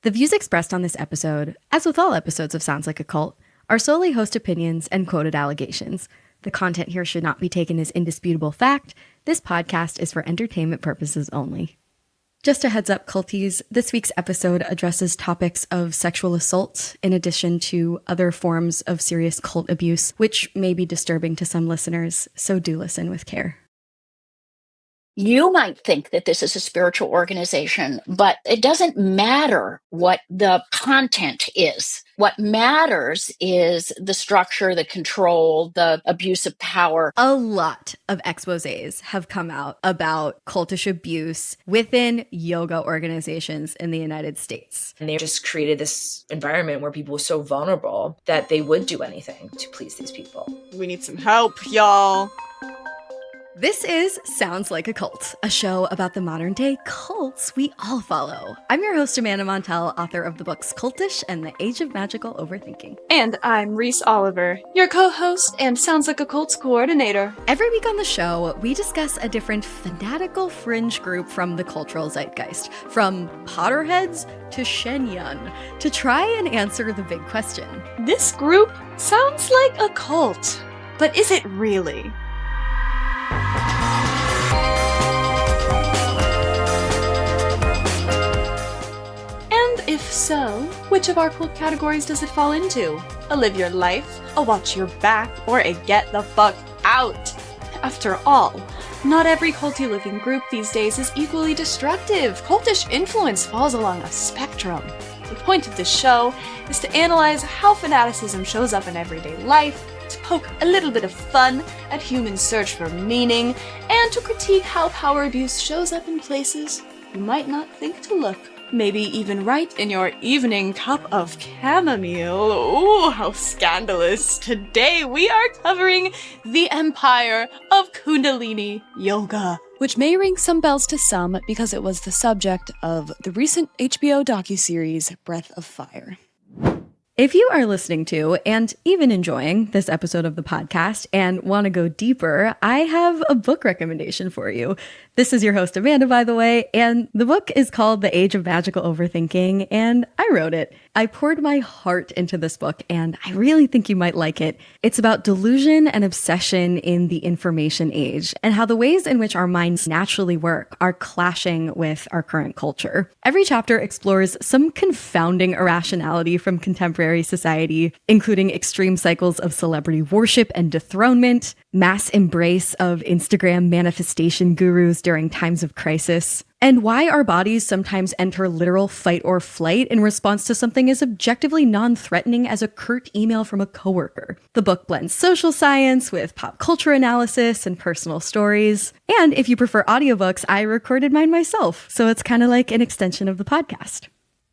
The views expressed on this episode, as with all episodes of Sounds Like a Cult, are solely host opinions and quoted allegations. The content here should not be taken as indisputable fact. This podcast is for entertainment purposes only. Just a heads up, culties, this week's episode addresses topics of sexual assault in addition to other forms of serious cult abuse, which may be disturbing to some listeners, so do listen with care. You might think that this is a spiritual organization, but it doesn't matter what the content is. What matters is the structure, the control, the abuse of power. A lot of exposés have come out about cultish abuse within yoga organizations in the United States. And they just created this environment where people were so vulnerable that they would do anything to please these people. We need some help, y'all. This is Sounds Like a Cult, a show about the modern-day cults we all follow. I'm your host, Amanda Montel, author of the books Cultish and The Age of Magical Overthinking. And I'm Reese Oliver, your co-host and Sounds Like a Cult's coordinator. Every week on the show, we discuss a different fanatical fringe group from the cultural zeitgeist, from Potterheads to Shenyun, to try and answer the big question. This group sounds like a cult, but is it really? If so, which of our cult categories does it fall into? A live your life, a watch your back, or a get the fuck out? After all, not every culty living group these days is equally destructive. Cultish influence falls along a spectrum. The point of this show is to analyze how fanaticism shows up in everyday life, to poke a little bit of fun at human search for meaning, and to critique how power abuse shows up in places you might not think to look. Maybe even right in your evening cup of chamomile. Ooh, how scandalous. Today we are covering the empire of Kundalini Yoga, which may ring some bells to some because it was the subject of the recent HBO docuseries Breath of Fire. If you are listening to and even enjoying this episode of the podcast and want to go deeper, I have a book recommendation for you. This is your host, Amanda, by the way, and the book is called The Age of Magical Overthinking, and I wrote it. I poured my heart into this book, and I really think you might like it. It's about delusion and obsession in the information age, and how the ways in which our minds naturally work are clashing with our current culture. Every chapter explores some confounding irrationality from contemporary society, including extreme cycles of celebrity worship and dethronement, mass embrace of Instagram manifestation gurus during times of crisis, and why our bodies sometimes enter literal fight or flight in response to something as objectively non-threatening as a curt email from a coworker. The book blends social science with pop culture analysis and personal stories. And if you prefer audiobooks, I recorded mine myself, so it's kind of like an extension of the podcast.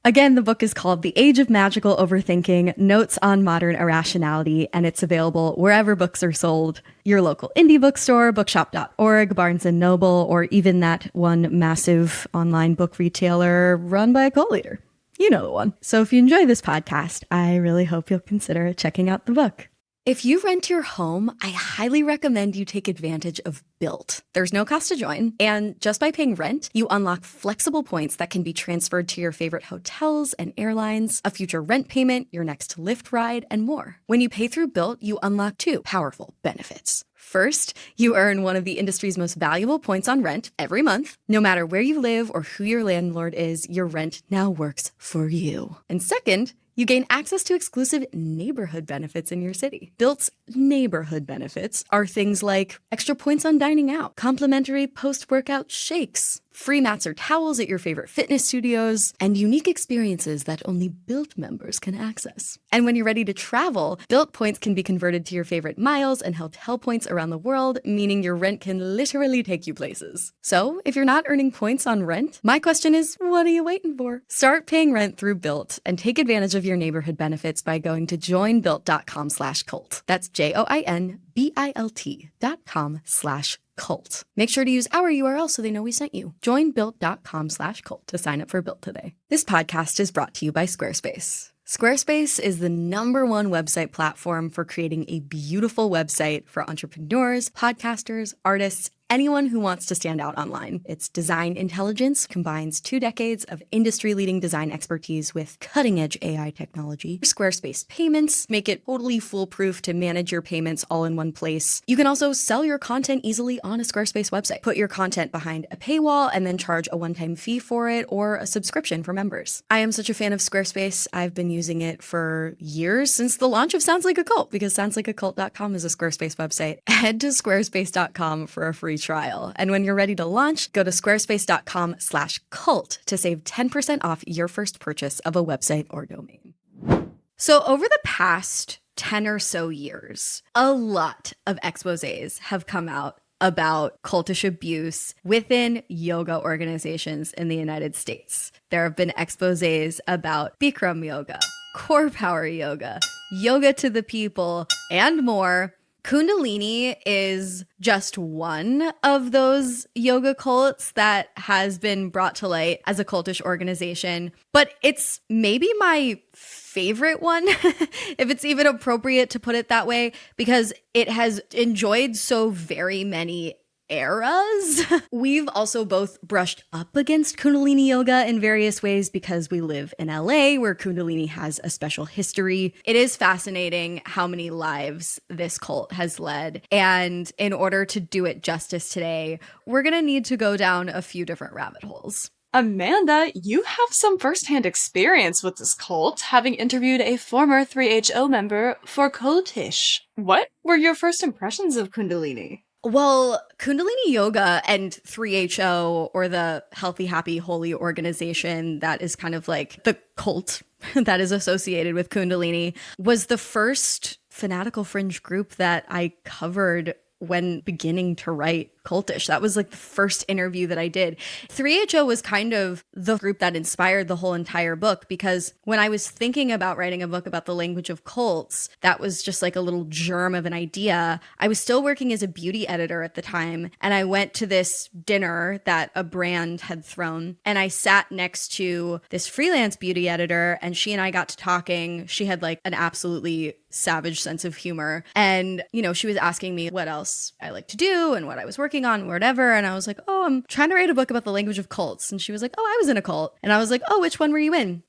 Again, the book is called The Age of Magical Overthinking, Notes on Modern Irrationality, and it's available wherever books are sold. Your local indie bookstore, bookshop.org, Barnes & Noble, or even that one massive online book retailer run by a cult leader. You know the one. So if you enjoy this podcast, I really hope you'll consider checking out the book. If you rent your home, I highly recommend you take advantage of Built. There's no cost to join, and just by paying rent, you unlock flexible points that can be transferred to your favorite hotels and airlines, a future rent payment, your next Lyft ride, and more. When you pay through Built, you unlock two powerful benefits. First, you earn one of the industry's most valuable points on rent every month. No matter where you live or who your landlord is, your rent now works for you. And second, you gain access to exclusive neighborhood benefits in your city. Built's neighborhood benefits are things like extra points on dining out, complimentary post-workout shakes, free mats or towels at your favorite fitness studios, and unique experiences that only Built members can access. And when you're ready to travel, Built points can be converted to your favorite miles and hotel points around the world, meaning your rent can literally take you places. So, if you're not earning points on rent, my question is, what are you waiting for? Start paying rent through Built and take advantage of your neighborhood benefits by going to joinbuilt.com/cult. That's JOINBILT.com/cult. Make sure to use our URL so they know we sent you. Joinbuilt.com/cult to sign up for Built today. This podcast is brought to you by Squarespace. Squarespace is the #1 website platform for creating a beautiful website for entrepreneurs, podcasters, artists, anyone who wants to stand out online. Its design intelligence combines 2 decades of industry-leading design expertise with cutting-edge AI technology. Squarespace payments make it totally foolproof to manage your payments all in one place. You can also sell your content easily on a Squarespace website. Put your content behind a paywall and then charge a one-time fee for it or a subscription for members. I am such a fan of Squarespace. I've been using it for years, since the launch of Sounds Like a Cult, because soundslikeacult.com is a Squarespace website. Head to squarespace.com for a free trial. And when you're ready to launch, go to squarespace.com/cult to save 10% off your first purchase of a website or domain. So over the past 10 or so years, a lot of exposés have come out about cultish abuse within yoga organizations in the United States. There have been exposés about Bikram yoga, core power yoga, yoga to the people, and more. Kundalini is just one of those yoga cults that has been brought to light as a cultish organization, but it's maybe my favorite one, if it's even appropriate to put it that way, because it has enjoyed so very many eras. We've also both brushed up against Kundalini yoga in various ways because we live in LA, where Kundalini has a special history. It is fascinating how many lives this cult has led. And in order to do it justice today, we're going to need to go down a few different rabbit holes. Amanda, you have some firsthand experience with this cult, having interviewed a former 3HO member for Cultish. What were your first impressions of Kundalini? Well, Kundalini Yoga and 3HO, or the Healthy, Happy, Holy organization that is kind of like the cult that is associated with Kundalini, was the first fanatical fringe group that I covered when beginning to write Cultish. That was like the first interview that I did. 3HO was kind of the group that inspired the whole entire book, because when I was thinking about writing a book about the language of cults, that was just like a little germ of an idea. I was still working as a beauty editor at the time, and I went to this dinner that a brand had thrown, and I sat next to this freelance beauty editor, and she and I got to talking. She had like an absolutely savage sense of humor, and she was asking me what else I like to do and what I was working on, whatever. And I was like, oh, I'm trying to write a book about the language of cults. And she was like, oh, I was in a cult. And I was like, oh, which one were you in?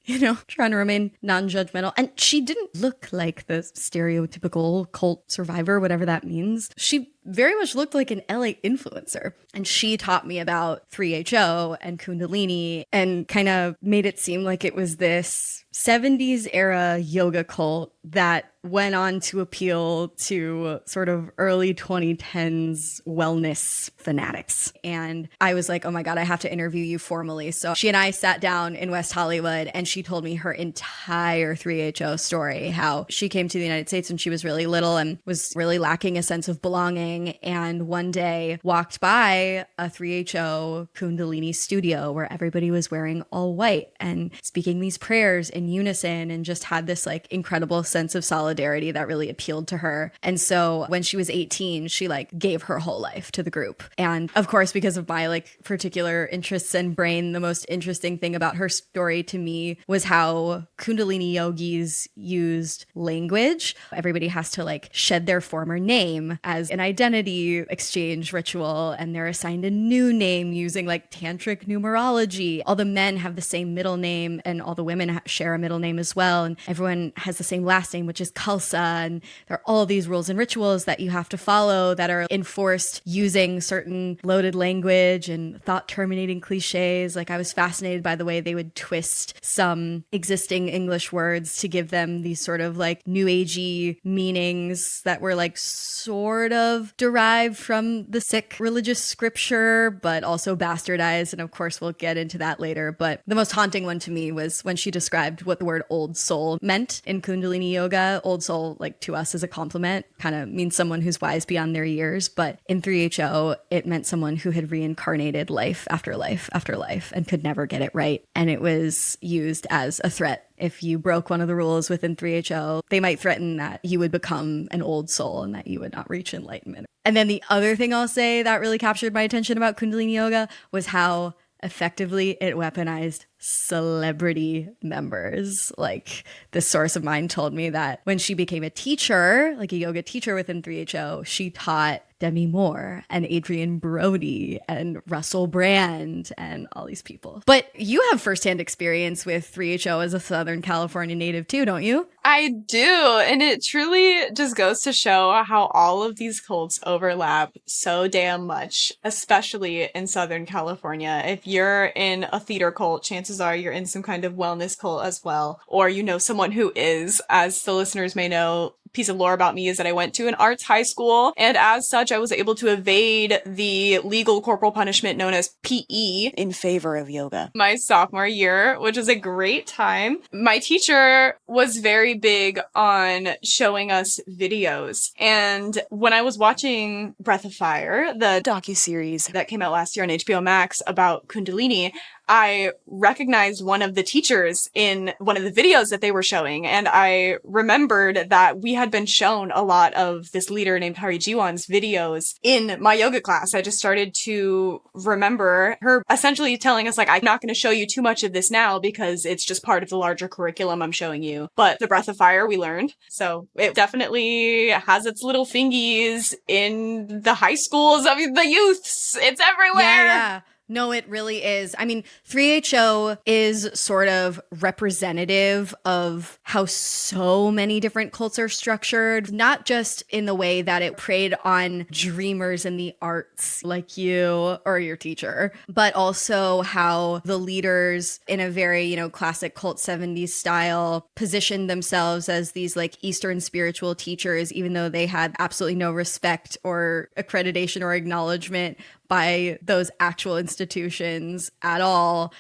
Trying to remain non-judgmental. And she didn't look like the stereotypical cult survivor, whatever that means. She very much looked like an LA influencer. And she taught me about 3HO and Kundalini and kind of made it seem like it was this 70s era yoga cult that went on to appeal to sort of early 2010s wellness fanatics. And I was like, oh my God, I have to interview you formally. So she and I sat down in West Hollywood, and she told me her entire 3HO story, how she came to the United States when she was really little and was really lacking a sense of belonging. And one day walked by a 3HO Kundalini studio where everybody was wearing all white and speaking these prayers in unison, and just had this like incredible sense of solidarity that really appealed to her. And so when she was 18, she like gave her whole life to the group. And of course, because of my like particular interests and brain, the most interesting thing about her story to me was how Kundalini yogis used language. Everybody has to like shed their former name as an identity exchange ritual, and they're assigned a new name using like tantric numerology. All the men have the same middle name, and all the women share a middle name as well. And everyone has the same last name, which is Khalsa. And there are all these rules and rituals that you have to follow that are enforced using certain loaded language and thought terminating cliches. Like, I was fascinated by the way they would twist some existing English words to give them these sort of like new agey meanings that were like sort of derived from the Sikh religious scripture, but also bastardized. And of course, we'll get into that later. But the most haunting one to me was when she described what the word old soul meant in Kundalini yoga. Old soul, like to us, is a compliment, kind of means someone who's wise beyond their years. But in 3HO, it meant someone who had reincarnated life after life after life and could never get it right. And it was used as a threat. If you broke one of the rules within 3HO, they might threaten that you would become an old soul and that you would not reach enlightenment. And then the other thing I'll say that really captured my attention about Kundalini yoga was how effectively it weaponized celebrity members. Like, this source of mine told me that when she became a teacher, like a yoga teacher within 3HO, she taught Demi Moore and Adrian Brody and Russell Brand and all these people. But you have firsthand experience with 3HO as a Southern California native too, don't you? I do. And it truly just goes to show how all of these cults overlap so damn much, especially in Southern California. If you're in a theater cult, chances are you're in some kind of wellness cult as well. Or you know someone who is. As the listeners may know, piece of lore about me is that I went to an arts high school, and as such, I was able to evade the legal corporal punishment known as PE in favor of yoga my sophomore year, which was a great time. My teacher was very big on showing us videos, and when I was watching Breath of Fire, the docuseries that came out last year on HBO Max about Kundalini, I recognized one of the teachers in one of the videos that they were showing, and I remembered that we had been shown a lot of this leader named Hari Jiwan's videos in my yoga class. I just started to remember her essentially telling us, like, I'm not going to show you too much of this now because it's just part of the larger curriculum I'm showing you. But the Breath of Fire we learned. So it definitely has its little fingies in the high schools of the youths. It's everywhere. Yeah. No, it really is. I mean, 3HO is sort of representative of how so many different cults are structured, not just in the way that it preyed on dreamers in the arts like you or your teacher, but also how the leaders in a very, classic cult 70s style positioned themselves as these like Eastern spiritual teachers, even though they had absolutely no respect or accreditation or acknowledgement by those actual institutions at all.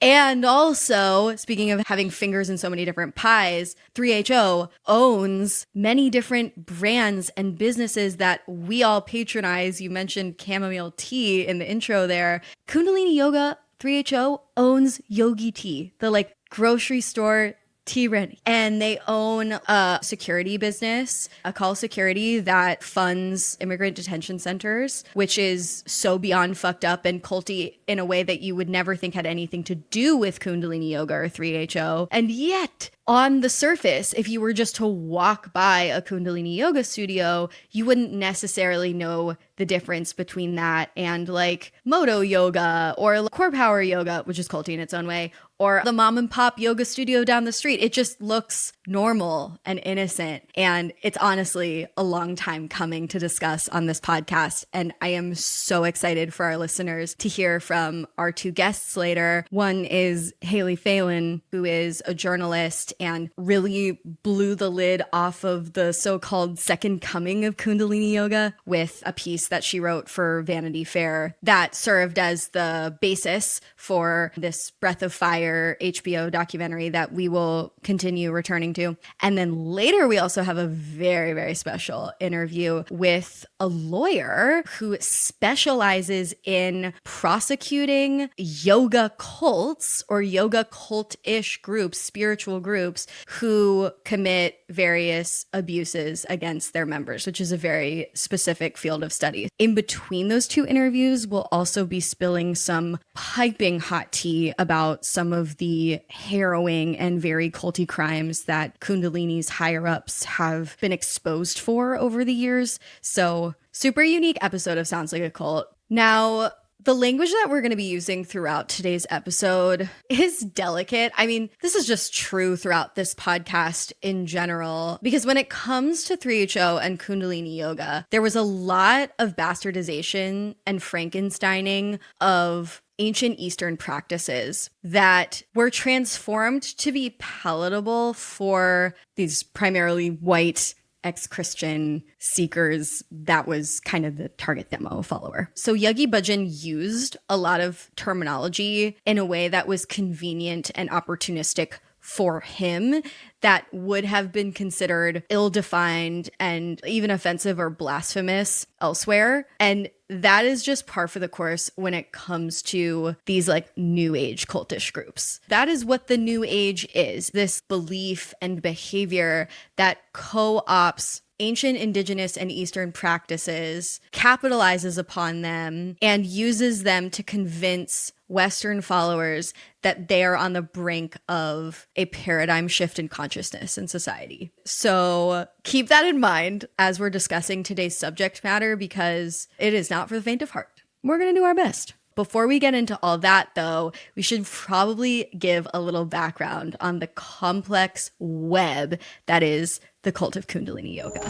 And also, speaking of having fingers in so many different pies, 3HO owns many different brands and businesses that we all patronize. You mentioned chamomile tea in the intro there. Kundalini Yoga, 3HO owns Yogi Tea, the like grocery store tea brand, and they own a security business, a call security that funds immigrant detention centers, which is so beyond fucked up and culty in a way that you would never think had anything to do with Kundalini Yoga or 3HO. And yet, on the surface, if you were just to walk by a Kundalini Yoga studio, you wouldn't necessarily know the difference between that and like Moto Yoga or Core Power Yoga, which is culty in its own way, or the mom and pop yoga studio down the street. It just looks normal and innocent. And it's honestly a long time coming to discuss on this podcast. And I am so excited for our listeners to hear from our two guests later. One is Haley Failen, who is a journalist and really blew the lid off of the so-called second coming of Kundalini Yoga with a piece that she wrote for Vanity Fair that served as the basis for this Breath of Fire HBO documentary that we will continue returning to. And then later, we also have a very, very special interview with a lawyer who specializes in prosecuting yoga cults or yoga cult-ish groups, spiritual groups who commit various abuses against their members, which is a very specific field of study. In between those two interviews, we'll also be spilling some piping hot tea about some of the harrowing and very culty crimes that Kundalini's higher-ups have been exposed for over the years. So, super unique episode of Sounds Like a Cult. Now, the language that we're going to be using throughout today's episode is delicate. I mean, this is just true throughout this podcast in general, because when it comes to 3HO and Kundalini Yoga, there was a lot of bastardization and Frankensteining of ancient Eastern practices that were transformed to be palatable for these primarily white ex-Christian seekers. That was kind of the target demo follower. So Yogi Bhajan used a lot of terminology in a way that was convenient and opportunistic for him that would have been considered ill-defined and even offensive or blasphemous elsewhere. And that is just par for the course when it comes to these like new age cultish groups. That is what the new age is, this belief and behavior that co-opts ancient indigenous and Eastern practices, capitalizes upon them, and uses them to convince Western followers that they are on the brink of a paradigm shift in consciousness in society. So keep that in mind as we're discussing today's subject matter, because it is not for the faint of heart. We're going to do our best. Before we get into all that, though, we should probably give a little background on the complex web that is the cult of Kundalini Yoga.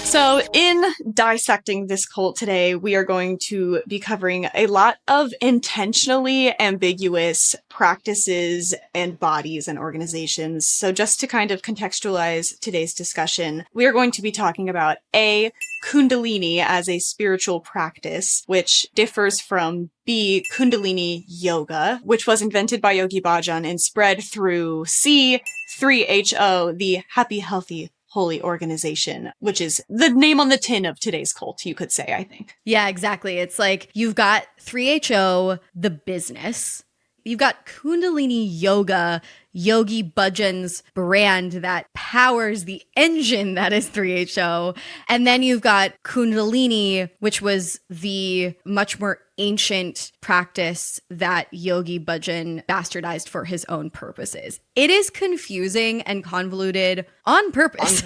So in dissecting this cult today, we are going to be covering a lot of intentionally ambiguous practices and bodies and organizations. So just to kind of contextualize today's discussion, we are going to be talking about Kundalini as a spiritual practice, which differs from B, Kundalini Yoga, which was invented by Yogi Bhajan and spread through C, 3HO, the Happy, Healthy, Holy Organization, which is the name on the tin of today's cult, you could say, I think. Yeah, exactly. It's like you've got 3HO, the business. You've got Kundalini Yoga, Yogi Bhajan's brand that powers the engine that is 3HO. And then you've got Kundalini, which was the much more ancient practice that Yogi Bhajan bastardized for his own purposes. It is confusing and convoluted on purpose.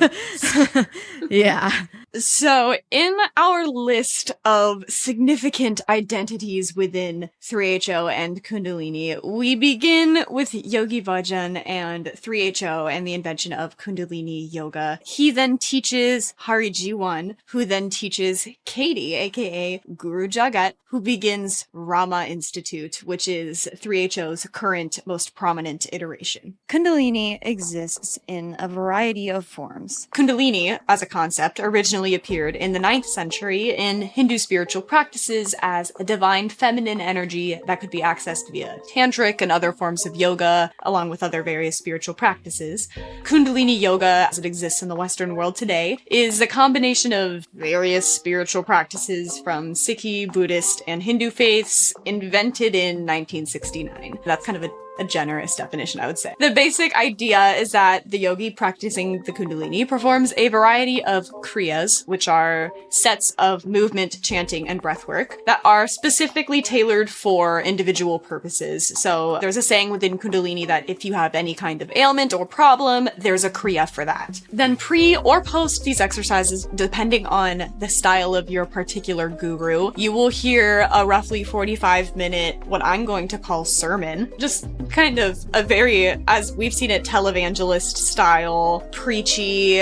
Yeah. So in our list of significant identities within 3HO and Kundalini, we begin with Yogi Bhajan and 3HO and the invention of Kundalini Yoga. He then teaches Hari Jiwan, who then teaches Katie, aka Guru Jagat, who begins Rama Institute, which is 3HO's current most prominent iteration. Kundalini exists in a variety of forms. Kundalini, as a concept, originally appeared in the 9th century in Hindu spiritual practices as a divine feminine energy that could be accessed via tantric and other forms of yoga, along with other various spiritual practices. Kundalini Yoga, as it exists in the Western world today, is a combination of various spiritual practices from Sikhi, Buddhist, and Hindu faiths invented in 1969. That's kind of a generous definition, I would say. The basic idea is that the yogi practicing the Kundalini performs a variety of kriyas, which are sets of movement, chanting, and breath work that are specifically tailored for individual purposes. So there's a saying within Kundalini that if you have any kind of ailment or problem, there's a kriya for that. Then pre or post these exercises, depending on the style of your particular guru, you will hear a roughly 45-minute, what I'm going to call sermon, just kind of a very, as we've seen it, televangelist style, preachy,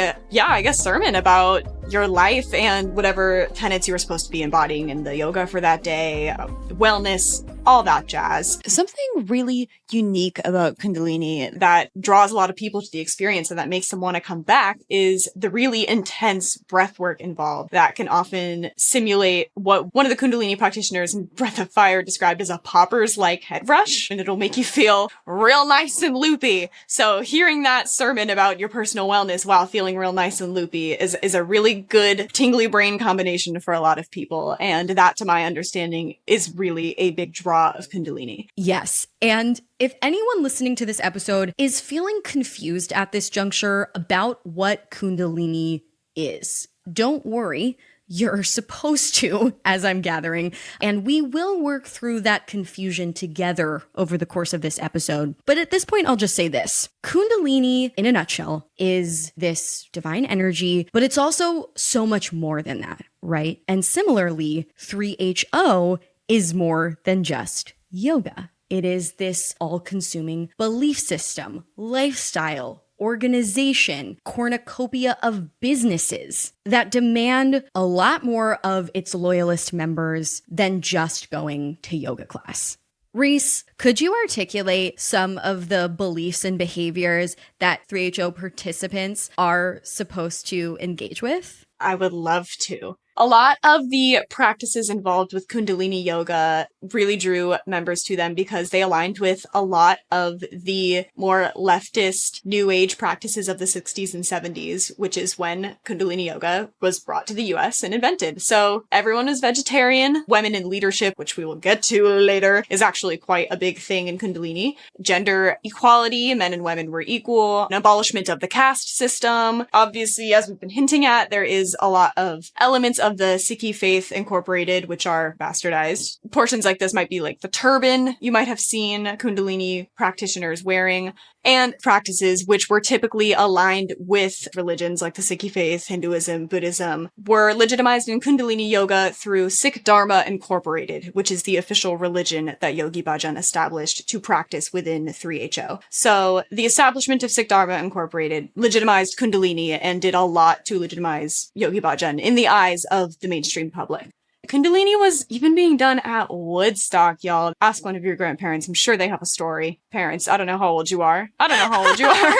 sermon about your life and whatever tenets you were supposed to be embodying in the yoga for that day, wellness, all that jazz. Something really unique about Kundalini that draws a lot of people to the experience and that makes them want to come back is the really intense breath work involved that can often simulate what one of the Kundalini practitioners in Breath of Fire described as a popper's-like head rush, and it'll make you feel real nice and loopy. So hearing that sermon about your personal wellness while feeling real nice and loopy is a really good tingly brain combination for a lot of people, and that, to my understanding, is really a big draw of Kundalini. Yes. And if anyone listening to this episode is feeling confused at this juncture about what Kundalini is, don't worry. You're supposed to, as I'm gathering, and we will work through that confusion together over the course of this episode. But at this point, I'll just say this. Kundalini, in a nutshell, is this divine energy, but it's also so much more than that, right? And similarly, 3HO is more than just yoga. It is this all-consuming belief system, lifestyle, organization, cornucopia of businesses that demand a lot more of its loyalist members than just going to yoga class. Reese, could you articulate some of the beliefs and behaviors that 3HO participants are supposed to engage with? I would love to. A lot of the practices involved with Kundalini Yoga really drew members to them because they aligned with a lot of the more leftist New Age practices of the 60s and 70s, which is when Kundalini Yoga was brought to the US and invented. So everyone was vegetarian. Women in leadership, which we will get to later, is actually quite a big thing in Kundalini. Gender equality, men and women were equal. An abolishment of the caste system. Obviously, as we've been hinting at, there is a lot of elements of of the Sikhi faith incorporated, which are bastardized. Portions like this might be like the turban you might have seen Kundalini practitioners wearing, and practices which were typically aligned with religions like the Sikhi faith, Hinduism, Buddhism, were legitimized in Kundalini yoga through Sikh Dharma Incorporated, which is the official religion that Yogi Bhajan established to practice within 3HO. So the establishment of Sikh Dharma Incorporated legitimized Kundalini and did a lot to legitimize Yogi Bhajan in the eyes of the mainstream public. Kundalini was even being done at Woodstock, y'all. Ask one of your grandparents. I'm sure they have a story. Parents, I don't know how old you are. I don't know how old you are.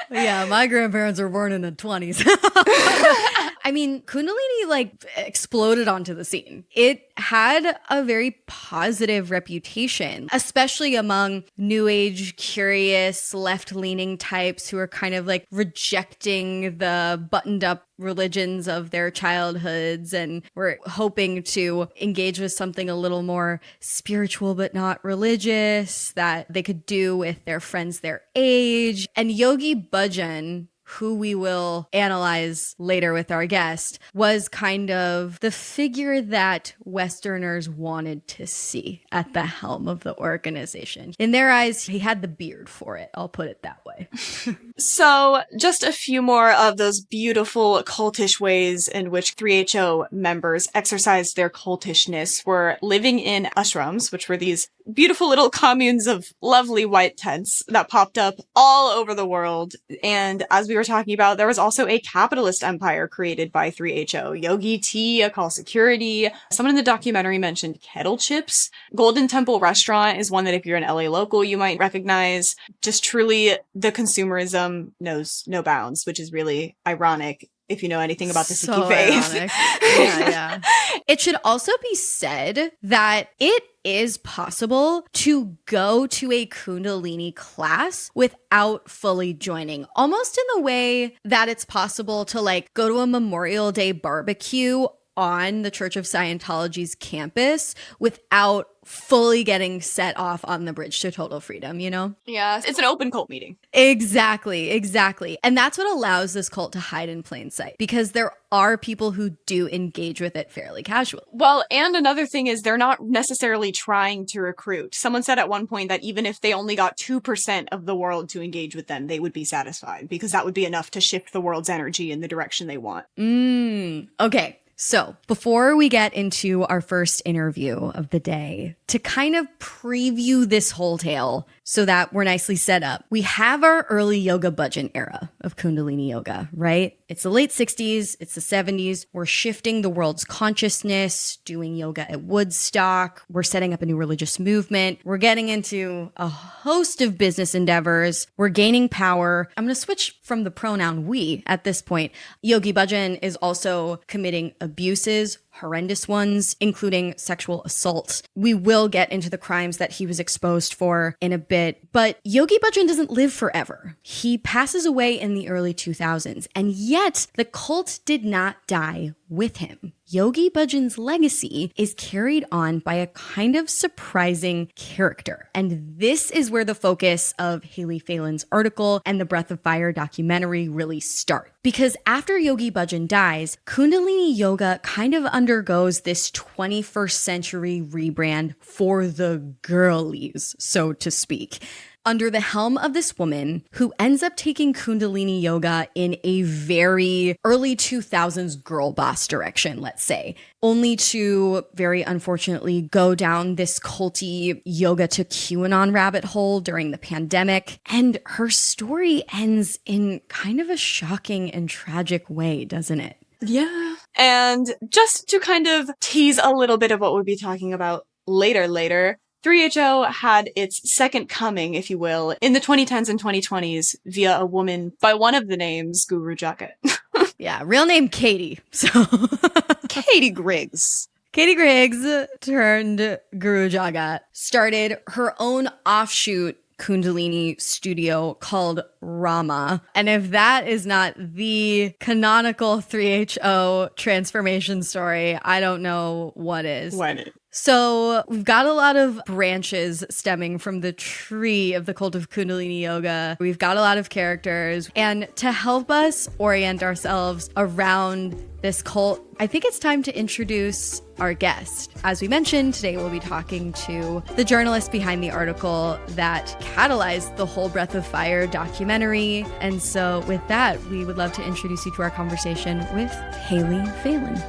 Yeah, my grandparents were born in the 20s. I mean, Kundalini like exploded onto the scene. It had a very positive reputation, especially among new age, curious, left-leaning types who are kind of like rejecting the buttoned up religions of their childhoods and were hoping to engage with something a little more spiritual but not religious that they could do with their friends their age. And Yogi Bhajan, who we will analyze later with our guest, was kind of the figure that Westerners wanted to see at the helm of the organization. In their eyes, he had the beard for it. I'll put it that way. So, just a few more of those beautiful cultish ways in which 3HO members exercised their cultishness were living in ashrams, which were these beautiful little communes of lovely white tents that popped up all over the world. And as we were talking about, there was also a capitalist empire created by 3HO. Yogi Tea, a call security. Someone in the documentary mentioned kettle chips. Golden Temple Restaurant is one that if you're an LA local, you might recognize. Just truly, the consumerism knows no bounds, which is really ironic if you know anything about the Sikhi faith. Yeah. It should also be said that it is possible to go to a Kundalini class without fully joining, almost in the way that it's possible to like go to a Memorial Day barbecue on the Church of Scientology's campus without fully getting set off on the bridge to total freedom, you know? Yeah, it's an open cult meeting. Exactly. And that's what allows this cult to hide in plain sight, because there are people who do engage with it fairly casually. Well, and another thing is they're not necessarily trying to recruit. Someone said at one point that even if they only got 2% of the world to engage with them, they would be satisfied, because that would be enough to shift the world's energy in the direction they want. Okay. So before we get into our first interview of the day, to kind of preview this whole tale so that we're nicely set up, we have our early Yoga Bhajan era of Kundalini yoga, right? It's the late 60s, it's the 70s. We're shifting the world's consciousness, doing yoga at Woodstock. We're setting up a new religious movement. We're getting into a host of business endeavors. We're gaining power. I'm going to switch from the pronoun we at this point. Yogi Bhajan is also committing abuses, horrendous ones, including sexual assault. We will get into the crimes that he was exposed for in a bit, but Yogi Bhajan doesn't live forever. He passes away in the early 2000s, and yet the cult did not die with him. Yogi Bhajan's legacy is carried on by a kind of surprising character. And this is where the focus of Haley Failen's article and the Breath of Fire documentary really start. Because after Yogi Bhajan dies, Kundalini yoga kind of undergoes this 21st century rebrand for the girlies, so to speak, under the helm of this woman who ends up taking Kundalini yoga in a very early 2000s girl boss direction, let's say, only to very unfortunately go down this culty yoga to QAnon rabbit hole during the pandemic. And her story ends in kind of a shocking and tragic way, doesn't it? Yeah. And just to kind of tease a little bit of what we'll be talking about later, 3HO had its second coming, if you will, in the 2010s and 2020s via a woman by one of the names, Guru Jagat. Yeah, real name Katie. So Katie Griggs. Katie Griggs turned Guru Jagat, started her own offshoot Kundalini studio called Rama. And if that is not the canonical 3HO transformation story, I don't know what is. So we've got a lot of branches stemming from the tree of the cult of Kundalini Yoga. We've got a lot of characters. And to help us orient ourselves around this cult, I think it's time to introduce our guest. As we mentioned, today we'll be talking to the journalist behind the article that catalyzed the whole Breath of Fire documentary. And so with that, we would love to introduce you to our conversation with Haley Failen.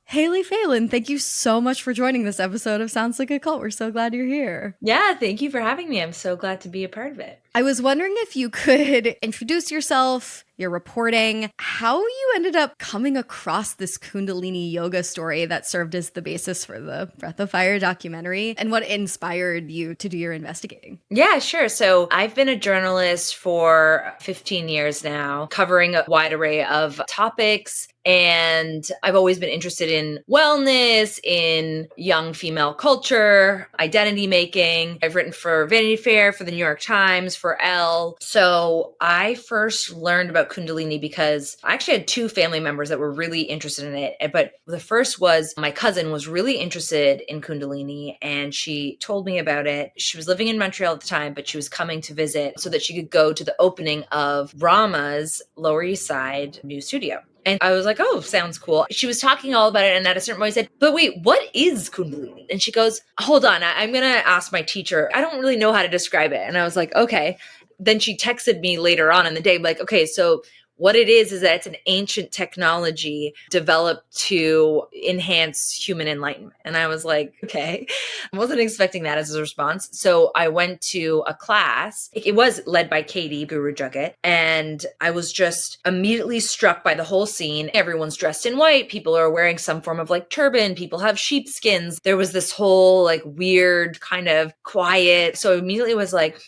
Haley Failen, thank you so much for joining this episode of Sounds Like a Cult. We're so glad you're here. Yeah, thank you for having me. I'm so glad to be a part of it. I was wondering if you could introduce yourself, your reporting, how you ended up coming across this Kundalini yoga story that served as the basis for the Breath of Fire documentary, and what inspired you to do your investigating. Yeah, sure. So I've been a journalist for 15 years now, covering a wide array of topics. And I've always been interested in wellness, in young female culture, identity making. I've written for Vanity Fair, for the New York Times, for Elle. So I first learned about Kundalini because I actually had two family members that were really interested in it. But the first was my cousin was really interested in Kundalini, and she told me about it. She was living in Montreal at the time, but she was coming to visit so that she could go to the opening of Rama's Lower East Side new studio. And I was like, oh, sounds cool. She was talking all about it. And at a certain point I said, but wait, what is Kundalini? And she goes, hold on, I'm going to ask my teacher. I don't really know how to describe it. And I was like, okay. Then she texted me later on in the day, like, okay, so what it is that it's an ancient technology developed to enhance human enlightenment. And I was like, okay, I wasn't expecting that as a response. So I went to a class. It was led by Katie, Guru Jagat. And I was just immediately struck by the whole scene. Everyone's dressed in white. People are wearing some form of like turban. People have sheepskins. There was this whole like weird kind of quiet. So I immediately was like,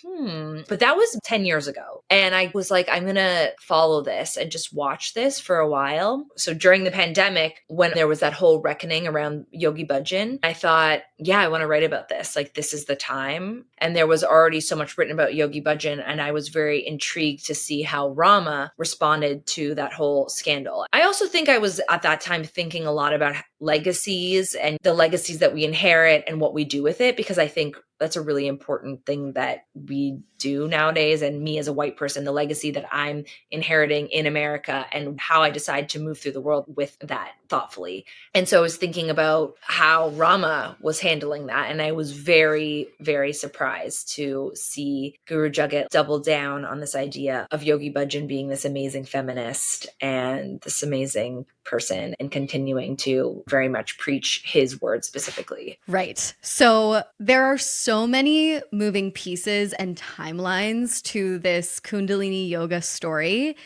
but that was 10 years ago. And I was like, I'm going to follow this and just watch this for a while. So during the pandemic, when there was that whole reckoning around Yogi Bhajan, I thought, yeah, I want to write about this. Like, this is the time. And there was already so much written about Yogi Bhajan. And I was very intrigued to see how Rama responded to that whole scandal. I also think I was at that time thinking a lot about legacies and the legacies that we inherit and what we do with it, because I think that's a really important thing that we do nowadays. And me as a white person, the legacy that I'm inheriting in America and how I decide to move through the world with that thoughtfully. And so I was thinking about how Rama was handling that. And I was very, very surprised to see Guru Jagat double down on this idea of Yogi Bhajan being this amazing feminist and this amazing person, and continuing to very much preach his words specifically. Right. So there are so many moving pieces and timelines to this Kundalini yoga story.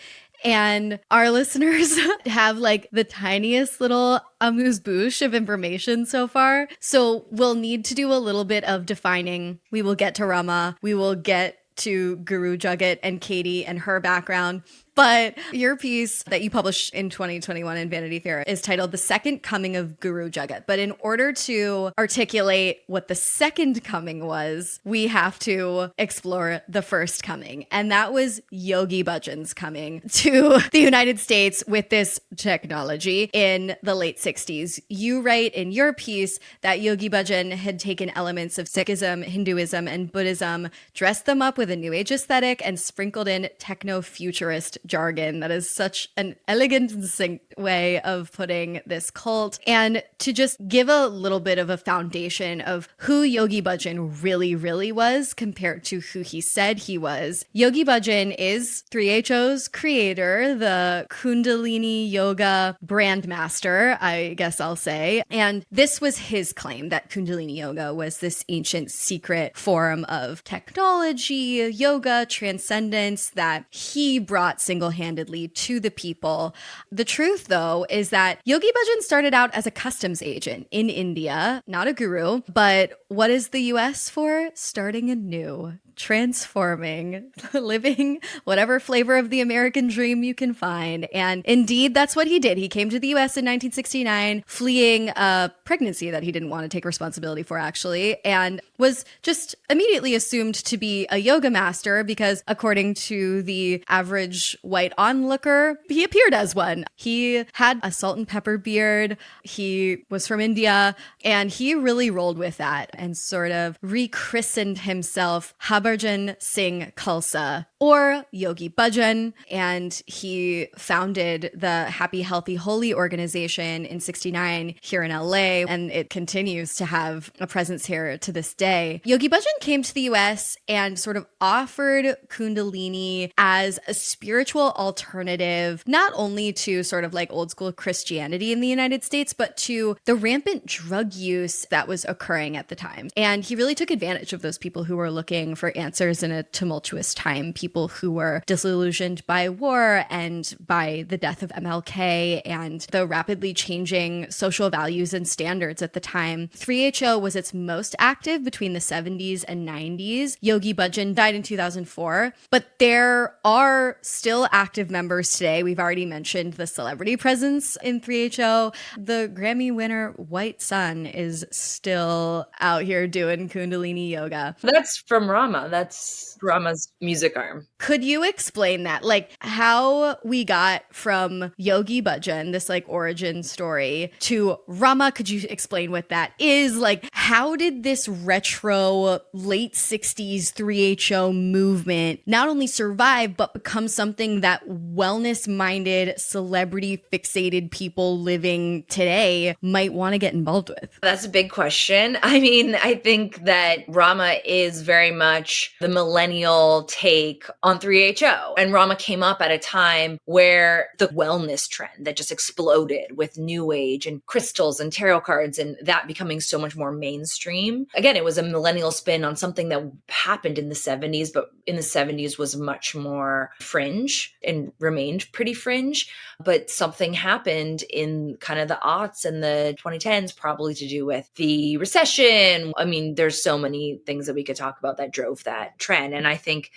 And our listeners have like the tiniest little amuse-bouche of information so far. So we'll need to do a little bit of defining. We will get to Rama. We will get to Guru Jagat and Katie and her background. But your piece that you published in 2021 in Vanity Fair is titled The Second Coming of Guru Jagat. But in order to articulate what the second coming was, we have to explore the first coming. And that was Yogi Bhajan's coming to the United States with this technology in the late 60s. You write in your piece that Yogi Bhajan had taken elements of Sikhism, Hinduism, and Buddhism, dressed them up with a New Age aesthetic, and sprinkled in techno-futurist jargon. That is such an elegant and succinct way of putting this cult. And to just give a little bit of a foundation of who Yogi Bhajan really was compared to who he said he was. Yogi Bhajan is 3HO's creator, the Kundalini Yoga brand master, I guess I'll say. And this was his claim, that Kundalini Yoga was this ancient secret form of technology, yoga, transcendence that he brought single-handedly to the people. The truth, though, is that Yogi Bhajan started out as a customs agent in India, not a guru, but what is the US for? Starting anew. transforming, living whatever flavor of the American dream you can find. And indeed, that's what he did. He came to the US in 1969, fleeing a pregnancy that he didn't want to take responsibility for, actually, and was just immediately assumed to be a yoga master because, according to the average white onlooker, he appeared as one. He had a salt and pepper beard. He was from India, and he really rolled with that and sort of rechristened himself Bhajan Singh Khalsa, or Yogi Bhajan, and he founded the Happy Healthy Holy organization in 69 here in LA, and it continues to have a presence here to this day. Yogi Bhajan came to the US and sort of offered Kundalini as a spiritual alternative, not only to sort of like old school Christianity in the United States, but to the rampant drug use that was occurring at the time. And he really took advantage of those people who were looking for answers in a tumultuous time, people who were disillusioned by war and by the death of MLK and the rapidly changing social values and standards at the time. 3HO was its most active between the 70s and 90s. Yogi Bhajan died in 2004, but there are still active members today. We've already mentioned the celebrity presence in 3HO. The Grammy winner White Sun is still out here doing Kundalini yoga. That's from Rama. That's Rama's music arm. Could you explain that? Like how we got from Yogi Bhajan, this like origin story, to Rama? Could you explain what that is? Like, how did this retro late 60s 3HO movement not only survive, but become something that wellness-minded, celebrity-fixated people living today might want to get involved with? That's a big question. I mean, I think that Rama is very much the millennial take on 3HO. And Rama came up at a time where the wellness trend that just exploded with new age and crystals and tarot cards and that becoming so much more mainstream. Again, it was a millennial spin on something that happened in the 70s, but in the 70s was much more fringe and remained pretty fringe. But something happened in kind of the aughts and the 2010s, probably to do with the recession. I mean, there's so many things that we could talk about that drove that trend. And I think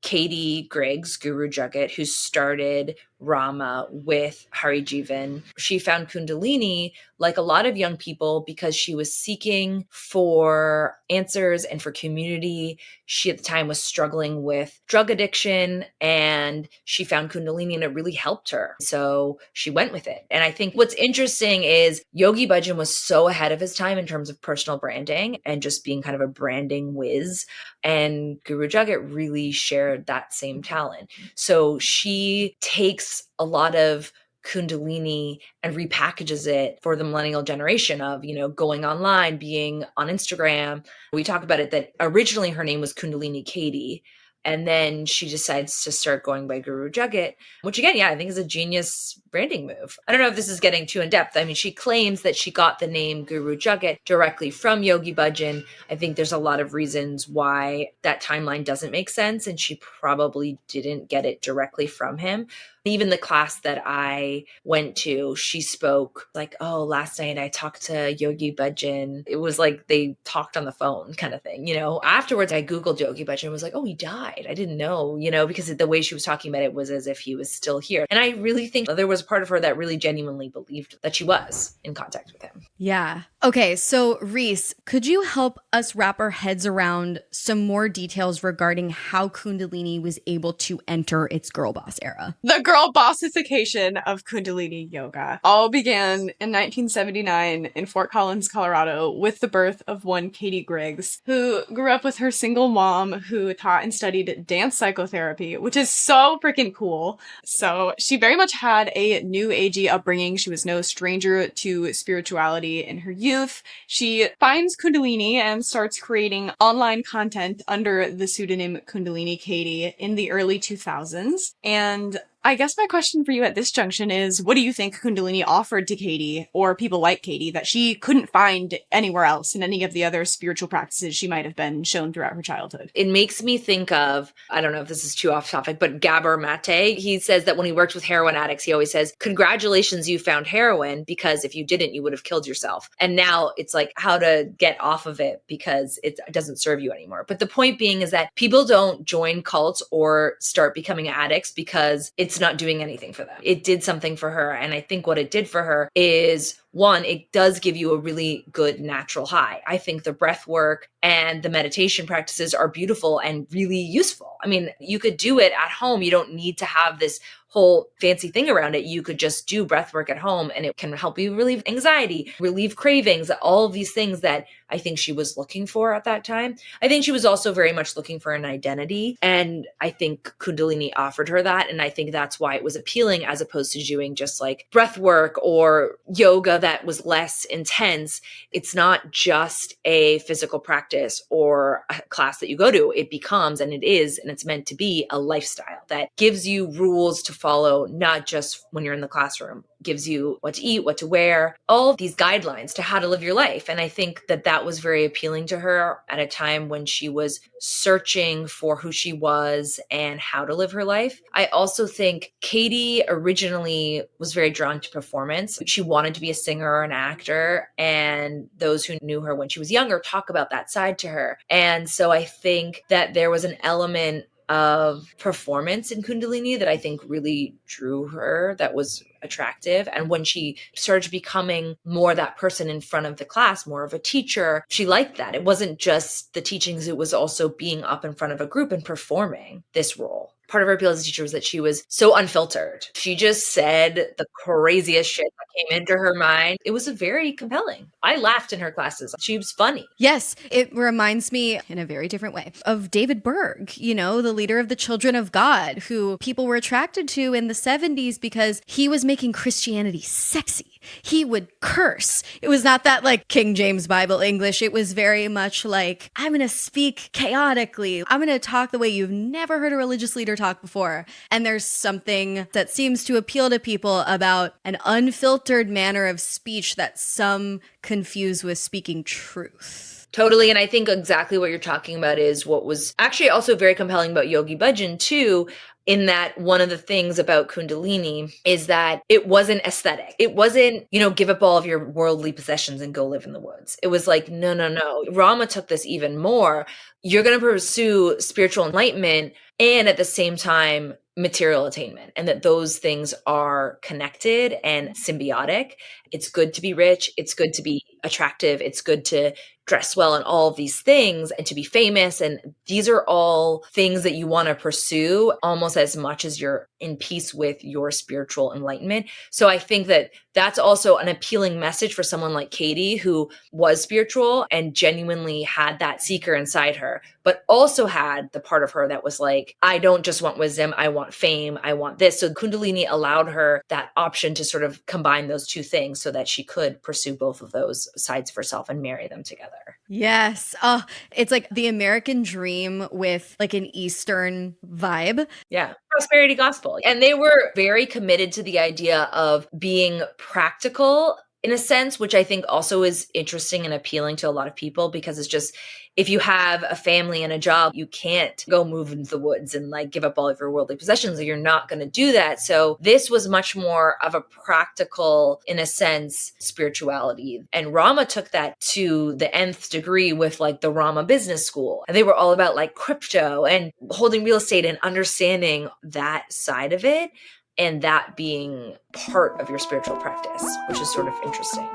Katie Griggs, Guru Jagat, who started Rama with Hari Jivan, she found Kundalini, like a lot of young people, because she was seeking for answers and for community. She at the time was struggling with drug addiction, and she found Kundalini and it really helped her. So she went with it. And I think what's interesting is Yogi Bhajan was so ahead of his time in terms of personal branding and just being kind of a branding whiz. And Guru Jagat really shared that same talent. So she takes a lot of Kundalini and repackages it for the millennial generation of, going online, being on Instagram. We talk about it that originally her name was Kundalini Katie. And then she decides to start going by Guru Jagat, which again, I think is a genius branding move. I don't know if this is getting too in depth. I mean, she claims that she got the name Guru Jagat directly from Yogi Bhajan. I think there's a lot of reasons why that timeline doesn't make sense. And she probably didn't get it directly from him. Even the class that I went to, she spoke like, oh, last night I talked to Yogi Bhajan. It was like they talked on the phone kind of thing. Afterwards, I Googled Yogi Bhajan and was like, oh, he died. I didn't know, because the way she was talking about it was as if he was still here. And I really think there was a part of her that really genuinely believed that she was in contact with him. Yeah. Okay, so Reese, could you help us wrap our heads around some more details regarding how Kundalini was able to enter its girl boss era? The girl bossification of Kundalini yoga all began in 1979 in Fort Collins, Colorado, with the birth of one Katie Griggs, who grew up with her single mom who taught and studied dance psychotherapy, which is so freaking cool. So she very much had a new agey upbringing. She was no stranger to spirituality in her youth. She finds Kundalini and starts creating online content under the pseudonym Kundalini Katie in the early 2000s. And I guess my question for you at this junction is, what do you think Kundalini offered to Katie, or people like Katie, that she couldn't find anywhere else in any of the other spiritual practices she might have been shown throughout her childhood? It makes me think of, I don't know if this is too off topic, but Gabor Mate. He says that when he worked with heroin addicts, he always says, congratulations, you found heroin, because if you didn't, you would have killed yourself. And now it's like how to get off of it because it doesn't serve you anymore. But the point being is that people don't join cults or start becoming addicts because it's not doing anything for them. It did something for her. And I think what it did for her is, one, it does give you a really good natural high. I think the breath work and the meditation practices are beautiful and really useful. I mean, you could do it at home. You don't need to have this whole fancy thing around it. You could just do breath work at home and it can help you relieve anxiety, relieve cravings, all of these things that I think she was looking for at that time. I think she was also very much looking for an identity. And I think Kundalini offered her that. And I think that's why it was appealing, as opposed to doing just like breath work or yoga that was less intense. It's not just a physical practice or a class that you go to. It becomes, and it is, and it's meant to be, a lifestyle that gives you rules to follow, not just when you're in the classroom. Gives you what to eat, what to wear, all of these guidelines to how to live your life. And I think that was very appealing to her at a time when she was searching for who she was and how to live her life. I also think Katie originally was very drawn to performance. She wanted to be a singer or an actor. And those who knew her when she was younger talk about that side to her. And so I think that there was an element of performance in Kundalini that I think really drew her, that was attractive. And when she started becoming more that person in front of the class, more of a teacher, she liked that. It wasn't just the teachings, it was also being up in front of a group and performing this role. Part of her appeal as a teacher was that she was so unfiltered. She just said the craziest shit that came into her mind. It was very compelling. I laughed in her classes. She was funny. Yes, it reminds me in a very different way of David Berg, the leader of the Children of God, who people were attracted to in the 70s because he was making Christianity sexy. He would curse. It was not that like King James Bible English. It was very much like, I'm going to speak chaotically. I'm going to talk the way you've never heard a religious leader talk before. And there's something that seems to appeal to people about an unfiltered manner of speech that some confuse with speaking truth. Totally. And I think exactly what you're talking about is what was actually also very compelling about Yogi Bhajan too, in that one of the things about Kundalini is that it wasn't aesthetic. It wasn't, give up all of your worldly possessions and go live in the woods. It was like, no. Rama took this even more. You're going to pursue spiritual enlightenment and at the same time, material attainment, and that those things are connected and symbiotic. It's good to be rich. It's good to be attractive. It's good to dress well and all of these things and to be famous. And these are all things that you want to pursue almost as much as you're in peace with your spiritual enlightenment. So I think that that's also an appealing message for someone like Katie, who was spiritual and genuinely had that seeker inside her, but also had the part of her that was like, I don't just want wisdom, I want fame, I want this. So Kundalini allowed her that option to sort of combine those two things so that she could pursue both of those sides of herself and marry them together. Yes. Oh, it's like the American dream with like an Eastern vibe. Yeah. Prosperity gospel. And they were very committed to the idea of being practical in a sense, which I think also is interesting and appealing to a lot of people, because it's just, if you have a family and a job, you can't go move into the woods and like give up all of your worldly possessions. You're not going to do that. So this was much more of a practical, in a sense, spirituality. And Rama took that to the nth degree with like the Rama Business School. And they were all about like crypto and holding real estate and understanding that side of it, and that being part of your spiritual practice, which is sort of interesting.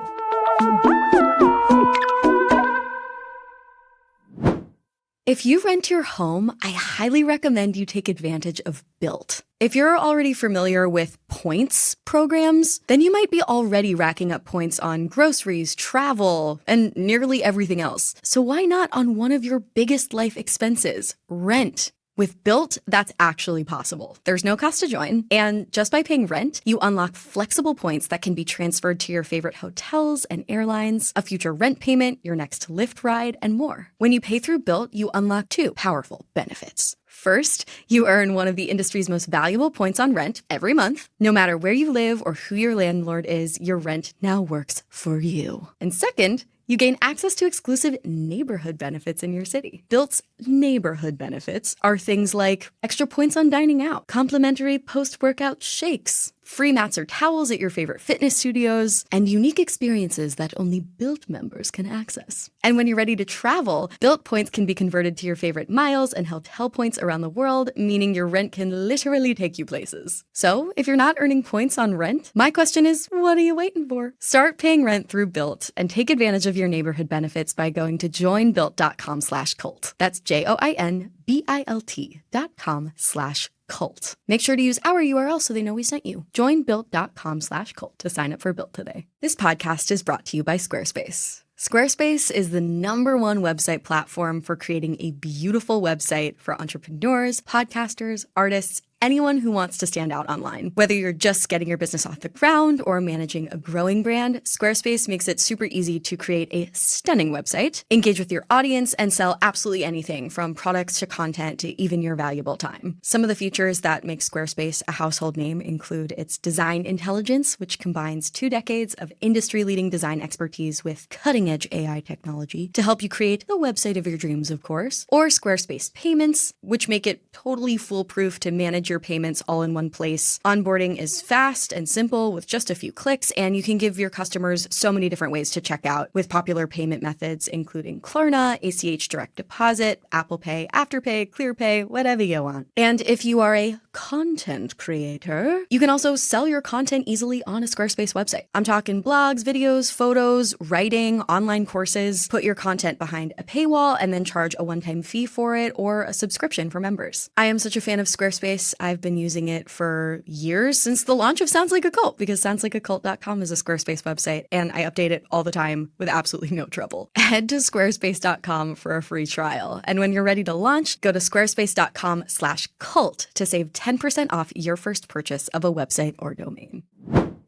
If you rent your home, I highly recommend you take advantage of Built. If you're already familiar with points programs, then you might be already racking up points on groceries, travel, and nearly everything else. So why not on one of your biggest life expenses, rent? With Built, that's actually possible. There's no cost to join, and just by paying rent, you unlock flexible points that can be transferred to your favorite hotels and airlines, a future rent payment, your next Lyft ride, and more. When you pay through Built, you unlock 2 powerful benefits. First, you earn one of the industry's most valuable points on rent every month. No matter where you live or who your landlord is, your rent now works for you. And second, you gain access to exclusive neighborhood benefits in your city. Built's neighborhood benefits are things like extra points on dining out, complimentary post-workout shakes, free mats or towels at your favorite fitness studios, and unique experiences that only Built members can access. And when you're ready to travel, Built points can be converted to your favorite miles and hotel points around the world, meaning your rent can literally take you places. So if you're not earning points on rent, my question is, what are you waiting for? Start paying rent through Built and take advantage of your neighborhood benefits by going to joinbuilt.com/cult. That's JOINBILT.com/cult. Make sure to use our URL so they know we sent you. Joinbuilt.com/cult to sign up for Built today. This podcast is brought to you by Squarespace. Squarespace is the #1 website platform for creating a beautiful website for entrepreneurs, podcasters, artists, anyone who wants to stand out online. Whether you're just getting your business off the ground or managing a growing brand, Squarespace makes it super easy to create a stunning website, engage with your audience, and sell absolutely anything from products to content to even your valuable time. Some of the features that make Squarespace a household name include its design intelligence, which combines 2 decades of industry-leading design expertise with cutting-edge AI technology to help you create the website of your dreams, of course, or Squarespace Payments, which make it totally foolproof to manage your payments all in one place. Onboarding is fast and simple with just a few clicks, and you can give your customers so many different ways to check out with popular payment methods, including Klarna, ACH direct deposit, Apple Pay, Afterpay, ClearPay, whatever you want. And if you are a content creator, you can also sell your content easily on a Squarespace website. I'm talking blogs, videos, photos, writing, online courses. Put your content behind a paywall and then charge a one-time fee for it or a subscription for members. I am such a fan of Squarespace. I've been using it for years, since the launch of Sounds Like a Cult, because soundslikeacult.com is a Squarespace website, and I update it all the time with absolutely no trouble. Head to squarespace.com for a free trial. And when you're ready to launch, go to squarespace.com/cult to save 10% off your first purchase of a website or domain.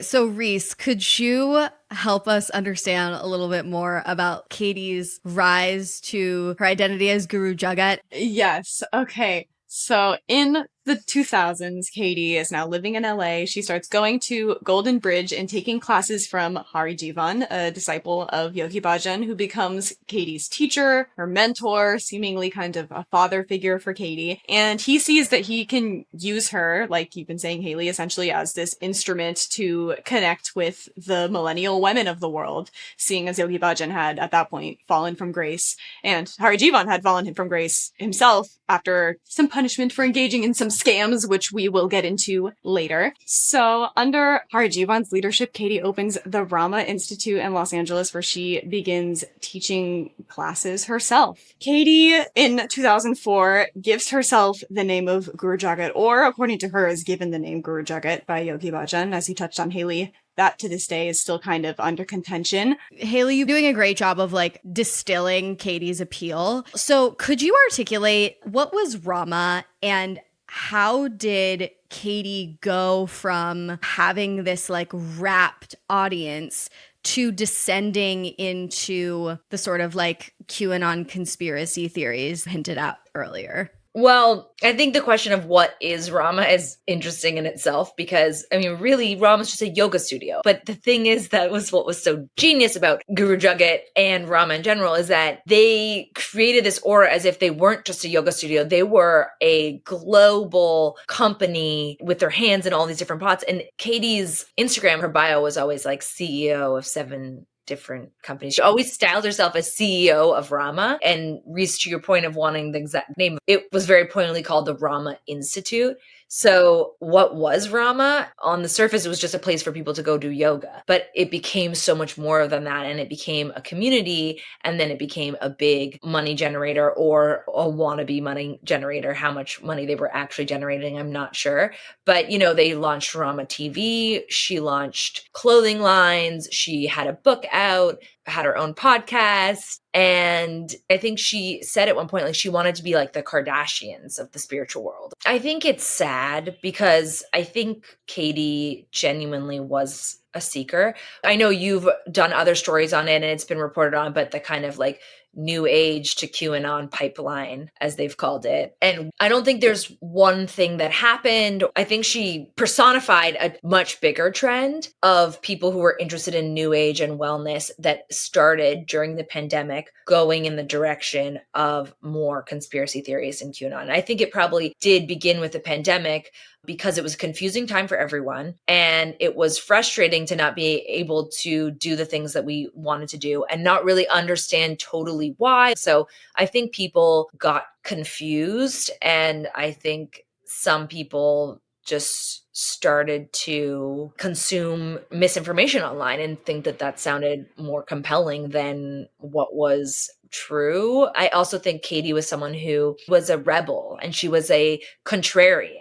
So Reese, could you help us understand a little bit more about Katie's rise to her identity as Guru Jagat? Yes. Okay. So in the 2000s, Katie is now living in LA. She starts going to Golden Bridge and taking classes from Hari Jivan, a disciple of Yogi Bhajan, who becomes Katie's teacher, her mentor, seemingly kind of a father figure for Katie. And he sees that he can use her, like you've been saying, Haley, essentially as this instrument to connect with the millennial women of the world, seeing as Yogi Bhajan had, at that point, fallen from grace. And Hari Jivan had fallen from grace himself after some punishment for engaging in some scams, which we will get into later. So under Hari Jivan's leadership, Katie opens the Rama Institute in Los Angeles, where she begins teaching classes herself. Katie, in 2004, gives herself the name of Guru Jagat, or according to her, is given the name Guru Jagat by Yogi Bhajan, as he touched on, Haley. That to this day is still kind of under contention. Haley, you're doing a great job of distilling Katie's appeal. So could you articulate what was Rama and how did Katie go from having this rapt audience to descending into the sort of QAnon conspiracy theories hinted at earlier? Well, I think the question of what is Rama is interesting in itself because, really, Rama's just a yoga studio. But the thing is, that was what was so genius about Guru Jagat and Rama in general, is that they created this aura as if they weren't just a yoga studio. They were a global company with their hands in all these different pots. And Katie's Instagram, her bio was always CEO of 7 different companies. She always styled herself as CEO of Rama. And Reese, to your point of wanting the exact name, it was very pointedly called the Rama Institute. So what was Rama? On the surface, it was just a place for people to go do yoga, but it became so much more than that. And it became a community, and then it became a big money generator, or a wannabe money generator. How much money they were actually generating, I'm not sure. But, they launched Rama TV. She launched clothing lines. She had a book out. had her own podcast. And I think she said at one point, like, she wanted to be like the Kardashians of the spiritual world. I think it's sad because I think Katie genuinely was a seeker. I know you've done other stories on it and it's been reported on, but the kind of like new age to QAnon pipeline, as they've called it. And I don't think there's one thing that happened. I think she personified a much bigger trend of people who were interested in new age and wellness that started during the pandemic going in the direction of more conspiracy theories and QAnon. I think it probably did begin with the pandemic because it was a confusing time for everyone. And it was frustrating to not be able to do the things that we wanted to do and not really understand totally why. So I think people got confused. And I think some people just started to consume misinformation online and think that that sounded more compelling than what was true. I also think Katie was someone who was a rebel and she was a contrarian.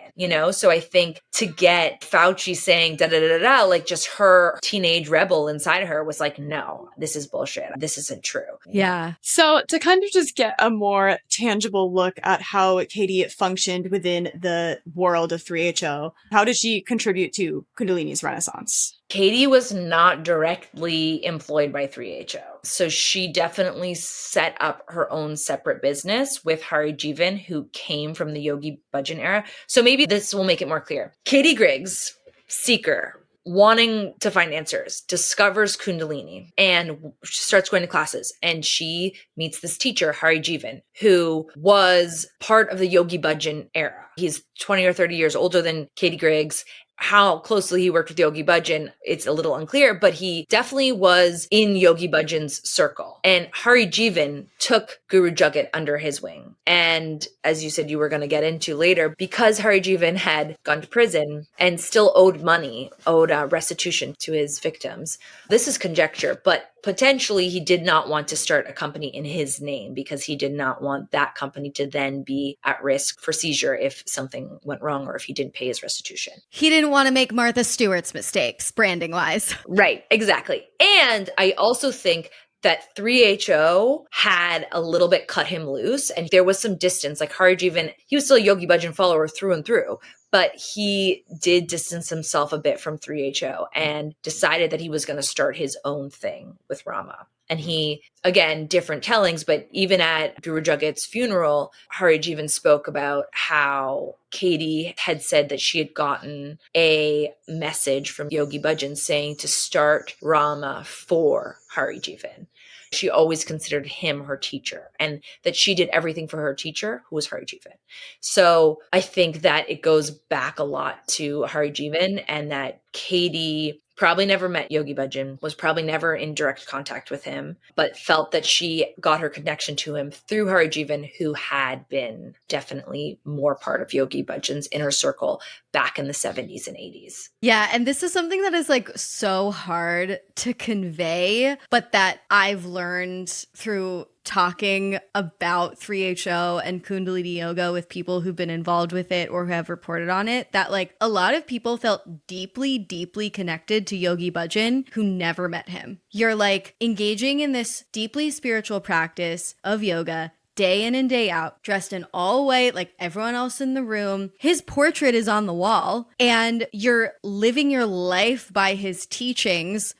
So I think to get Fauci saying da da da da, like just her teenage rebel inside of her was like, no, this is bullshit. This isn't true. Yeah. So to kind of just get a more tangible look at how Katie functioned within the world of 3HO, how did she contribute to Kundalini's renaissance? Katie was not directly employed by 3HO. So she definitely set up her own separate business with Hari Jivan, who came from the Yogi Bhajan era. So maybe this will make it more clear. Katie Griggs, seeker, wanting to find answers, discovers Kundalini and starts going to classes. And she meets this teacher, Hari Jivan, who was part of the Yogi Bhajan era. He's 20 or 30 years older than Katie Griggs. How closely he worked with Yogi Bhajan, it's a little unclear, but he definitely was in Yogi Bhajan's circle. And Hari Jivan took Guru Jagat under his wing. And as you said, you were going to get into later, because Hari Jivan had gone to prison and still owed money, owed restitution to his victims. This is conjecture, but potentially he did not want to start a company in his name because he did not want that company to then be at risk for seizure if something went wrong or if he didn't pay his restitution. He didn't want to make Martha Stewart's mistakes, branding wise. Right, exactly. And I also think that 3HO had a little bit cut him loose and there was some distance. Like Hari Jivan, he was still a Yogi Bhajan follower through and through, but he did distance himself a bit from 3HO and decided that he was going to start his own thing with Rama. And he, again, different tellings, but even at Guru Jagat's funeral, Hari Jivan spoke about how Katie had said that she had gotten a message from Yogi Bhajan saying to start Rama for Hari Jivan. She always considered him her teacher and that she did everything for her teacher, who was Hari Jivan. So I think that it goes back a lot to Hari Jivan and that Katie probably never met Yogi Bhajan, was probably never in direct contact with him, but felt that she got her connection to him through Hari Jivan, who had been definitely more part of Yogi Bhajan's inner circle back in the 70s and 80s. Yeah, and this is something that is like so hard to convey, but that I've learned through talking about 3HO and Kundalini Yoga with people who've been involved with it or who have reported on it, that like a lot of people felt deeply, deeply connected to Yogi Bhajan who never met him. You're like engaging in this deeply spiritual practice of yoga day in and day out, dressed in all white like everyone else in the room. His portrait is on the wall and you're living your life by his teachings.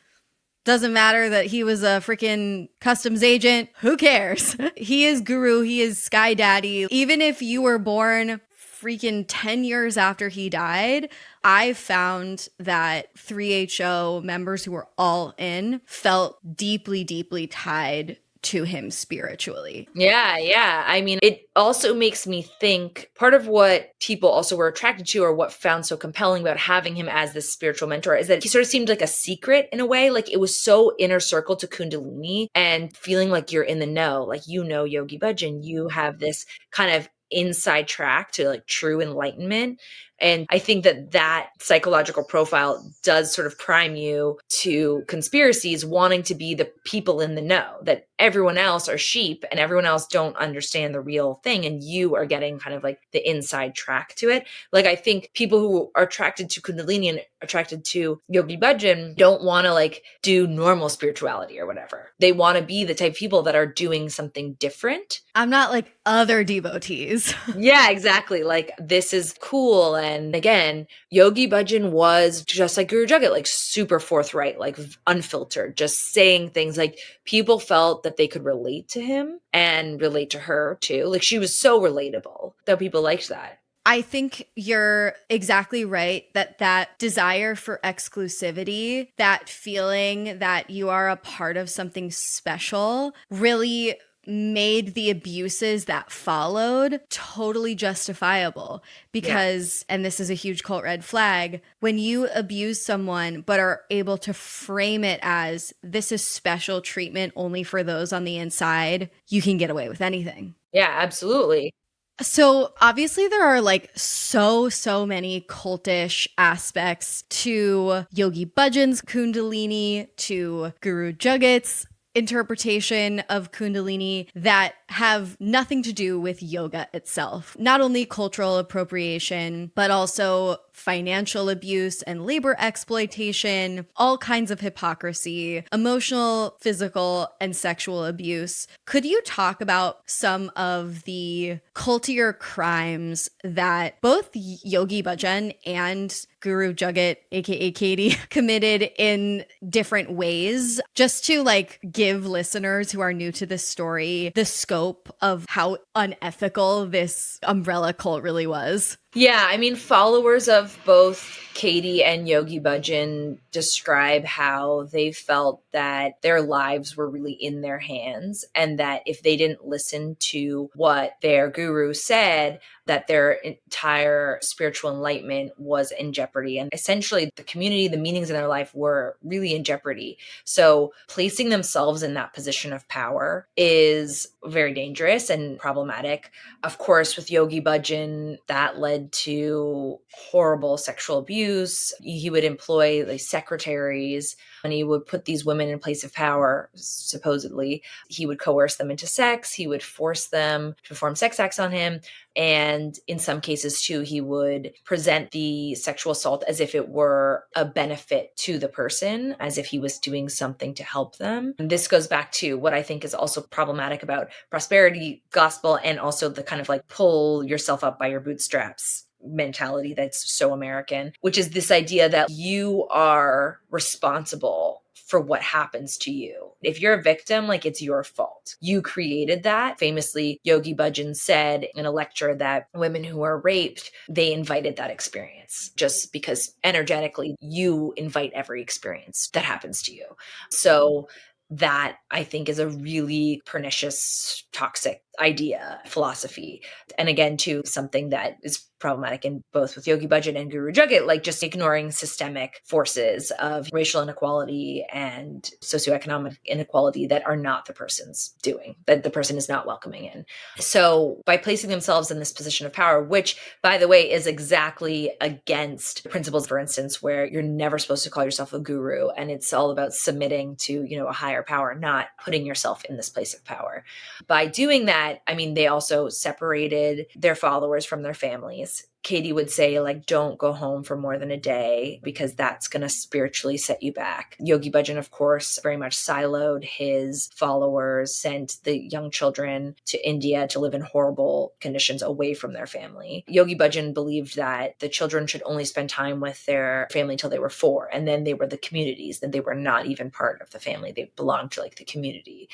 Doesn't matter that he was a freaking customs agent. Who cares? He is guru. He is sky daddy. Even if you were born freaking 10 years after he died, I found that 3HO members who were all in felt deeply, deeply tied to him spiritually. Yeah. I mean, it also makes me think part of what people also were attracted to or what found so compelling about having him as this spiritual mentor is that he sort of seemed like a secret in a way. Like it was so inner circle to Kundalini and feeling like you're in the know, like, Yogi Bhajan, you have this kind of inside track to like true enlightenment. And I think that psychological profile does sort of prime you to conspiracies, wanting to be the people in the know, that everyone else are sheep and everyone else don't understand the real thing. And you are getting kind of like the inside track to it. Like, I think people who are attracted to Kundalini and attracted to Yogi Bhajan don't want to like do normal spirituality or whatever. They want to be the type of people that are doing something different. I'm not like other devotees. Yeah, exactly. Like, this is cool. And again, Yogi Bhajan was just like Guru Jagat, like super forthright, like unfiltered, just saying things like people felt that they could relate to him and relate to her too. Like, she was so relatable that people liked that. I think you're exactly right that desire for exclusivity, that feeling that you are a part of something special, really made the abuses that followed totally justifiable. Because, and this is a huge cult red flag, when you abuse someone but are able to frame it as this is special treatment only for those on the inside, you can get away with anything. Yeah, absolutely. So obviously there are like so many cultish aspects to Yogi Bhajan's Kundalini, to Guru Jagat's interpretation of Kundalini that have nothing to do with yoga itself. Not only cultural appropriation, but also financial abuse and labor exploitation, all kinds of hypocrisy, emotional, physical, and sexual abuse. Could you talk about some of the cultier crimes that both Yogi Bhajan and Guru Jagat, aka Katie, committed in different ways, just to like give listeners who are new to this story the scope of how unethical this umbrella cult really was? Yeah, I mean, followers of both Katie and Yogi Bhajan describe how they felt that their lives were really in their hands, and that if they didn't listen to what their guru said, that their entire spiritual enlightenment was in jeopardy. And essentially the community, the meanings in their life were really in jeopardy. So placing themselves in that position of power is very dangerous and problematic. Of course, with Yogi Bhajan, that led to horrible sexual abuse. He would employ like secretaries, and he would put these women in place of power, supposedly. He would coerce them into sex. He would force them to perform sex acts on him. And in some cases, too, he would present the sexual assault as if it were a benefit to the person, as if he was doing something to help them. And this goes back to what I think is also problematic about prosperity gospel, and also the kind of like pull yourself up by your bootstraps mentality that's so American, which is this idea that you are responsible for what happens to you. If you're a victim, like, it's your fault. You created that. Famously, Yogi Bhajan said in a lecture that women who are raped, they invited that experience, just because energetically you invite every experience that happens to you. So that, I think, is a really pernicious, toxic idea, philosophy. And again, too, something that is problematic in both with Yogi Bhajan and Guru Jagat, like just ignoring systemic forces of racial inequality and socioeconomic inequality that are not the person's doing, that the person is not welcoming in. So by placing themselves in this position of power, which, by the way, is exactly against principles, for instance, where you're never supposed to call yourself a guru, and it's all about submitting to, a higher power, not putting yourself in this place of power. By doing that, I mean, they also separated their followers from their families. Katie would say, like, don't go home for more than a day because that's going to spiritually set you back. Yogi Bhajan, of course, very much siloed his followers, sent the young children to India to live in horrible conditions away from their family. Yogi Bhajan believed that the children should only spend time with their family till they were 4, and then they were the communities, then they were not even part of the family. They belonged to like the community.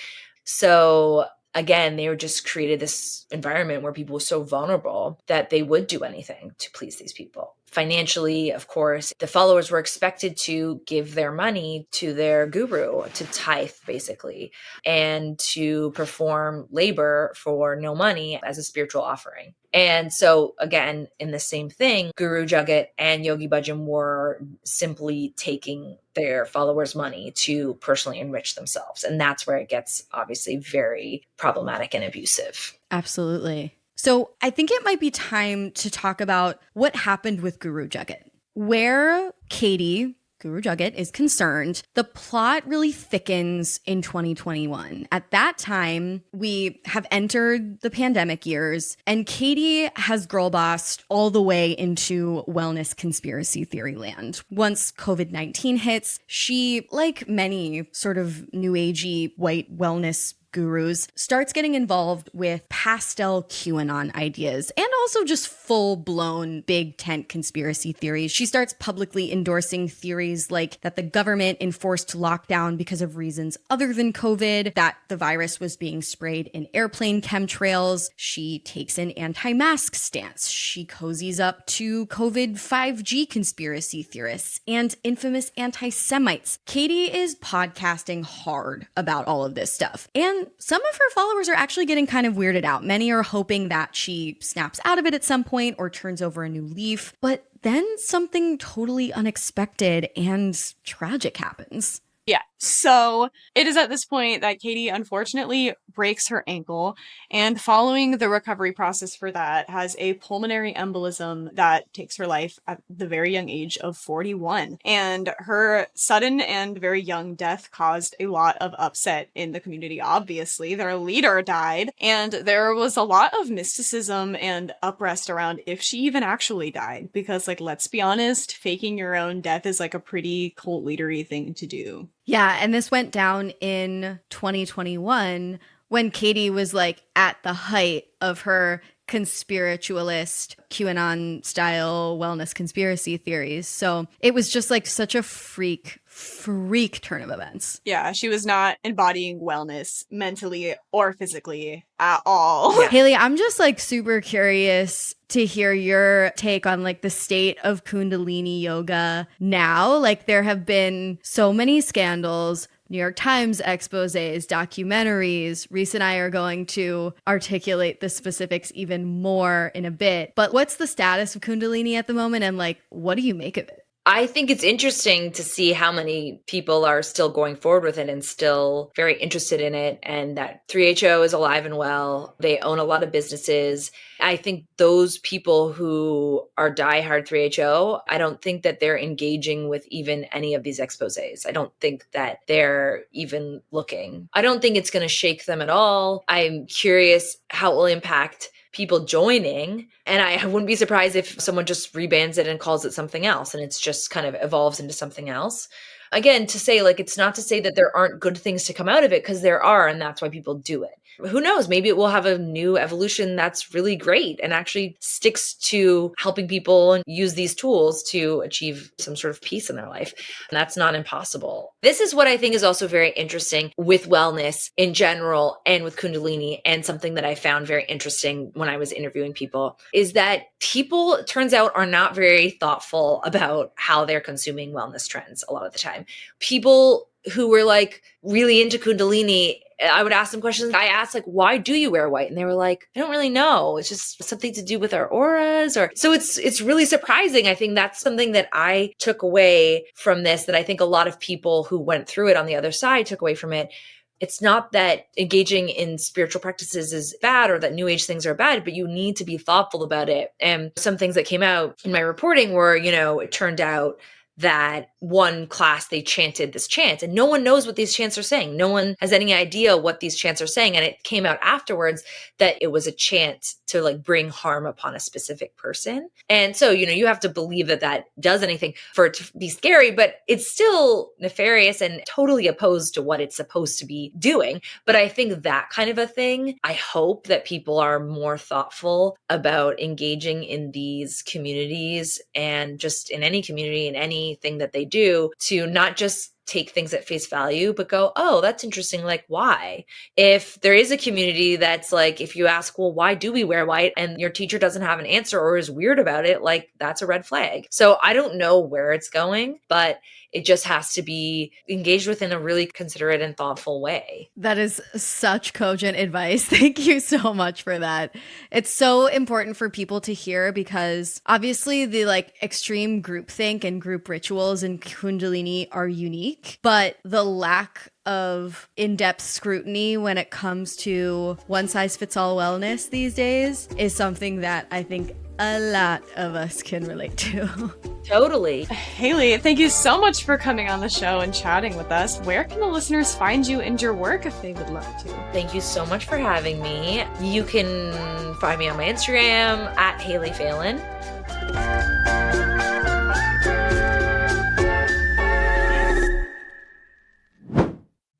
So again, they were just created this environment where people were so vulnerable that they would do anything to please these people. Financially, of course, the followers were expected to give their money to their guru, to tithe, basically, and to perform labor for no money as a spiritual offering. And so, again, in the same thing, Guru Jagat and Yogi Bhajan were simply taking their followers' money to personally enrich themselves. And that's where it gets obviously very problematic and abusive. Absolutely. So I think it might be time to talk about what happened with Guru Jagat. Where Katie, Guru Jagat, is concerned, the plot really thickens in 2021. At that time, we have entered the pandemic years, and Katie has girl bossed all the way into wellness conspiracy theory land. Once COVID-19 hits, she, like many sort of new agey white wellness gurus, starts getting involved with pastel QAnon ideas and also just full-blown big tent conspiracy theories. She starts publicly endorsing theories like that the government enforced lockdown because of reasons other than COVID, that the virus was being sprayed in airplane chemtrails. She takes an anti-mask stance. She cozies up to COVID 5G conspiracy theorists and infamous anti-Semites. Katie is podcasting hard about all of this stuff. And some of her followers are actually getting kind of weirded out. Many are hoping that she snaps out of it at some point or turns over a new leaf. But then something totally unexpected and tragic happens. Yeah. So it is at this point that Katie unfortunately breaks her ankle, and following the recovery process for that has a pulmonary embolism that takes her life at the very young age of 41. And her sudden and very young death caused a lot of upset in the community. Obviously, their leader died, and there was a lot of mysticism and uprest around if she even actually died, because, like, let's be honest, faking your own death is like a pretty cult leadery thing to do. Yeah, and this went down in 2021 when Katie was like at the height of her conspiritualist QAnon style wellness conspiracy theories. So it was just like such a freak turn of events. Yeah, she was not embodying wellness mentally or physically at all. Yeah. Haley, I'm just like super curious to hear your take on like the state of Kundalini yoga now. Like there have been so many scandals, New York Times exposés, documentaries. Reese and I are going to articulate the specifics even more in a bit. But what's the status of Kundalini at the moment, and like, what do you make of it? I think it's interesting to see how many people are still going forward with it and still very interested in it, and that 3HO is alive and well. They own a lot of businesses. I think those people who are diehard 3HO, I don't think that they're engaging with even any of these exposés. I don't think that they're even looking. I don't think it's going to shake them at all. I'm curious how it will impact people joining. And I wouldn't be surprised if someone just rebands it and calls it something else, and it's just kind of evolves into something else. Again, to say like, it's not to say that there aren't good things to come out of it, because there are, and that's why people do it. Who knows? Maybe it will have a new evolution that's really great and actually sticks to helping people use these tools to achieve some sort of peace in their life. And that's not impossible. This is what I think is also very interesting with wellness in general and with Kundalini, and something that I found very interesting when I was interviewing people is that people, it turns out, are not very thoughtful about how they're consuming wellness trends a lot of the time. People who were like really into Kundalini, I would ask them questions. I asked like, why do you wear white? And they were like, I don't really know. It's just something to do with our auras. Or so it's really surprising. I think that's something that I took away from this, that I think a lot of people who went through it on the other side took away from it. It's not that engaging in spiritual practices is bad or that new age things are bad, but you need to be thoughtful about it. And some things that came out in my reporting were, it turned out that one class, they chanted this chant, and no one knows what these chants are saying. No one has any idea what these chants are saying. And it came out afterwards that it was a chant to like bring harm upon a specific person. And so, you have to believe that that does anything for it to be scary, but it's still nefarious and totally opposed to what it's supposed to be doing. But I think that kind of a thing, I hope that people are more thoughtful about engaging in these communities, and just in any community, in anything that they do, to not just take things at face value, but go, oh, that's interesting. Like, why? If there is a community that's like, if you ask, well, why do we wear white? And your teacher doesn't have an answer or is weird about it, like that's a red flag. So I don't know where it's going, but it just has to be engaged with in a really considerate and thoughtful way. That is such cogent advice. Thank you so much for that. It's so important for people to hear, because obviously the like extreme groupthink and group rituals in Kundalini are unique. unique, but the lack of in-depth scrutiny when it comes to one-size-fits-all wellness these days is something that I think a lot of us can relate to. Totally. Haley, thank you so much for coming on the show and chatting with us. Where can the listeners find you and your work if they would love to? Thank you so much for having me. You can find me on my Instagram at Haley Failen.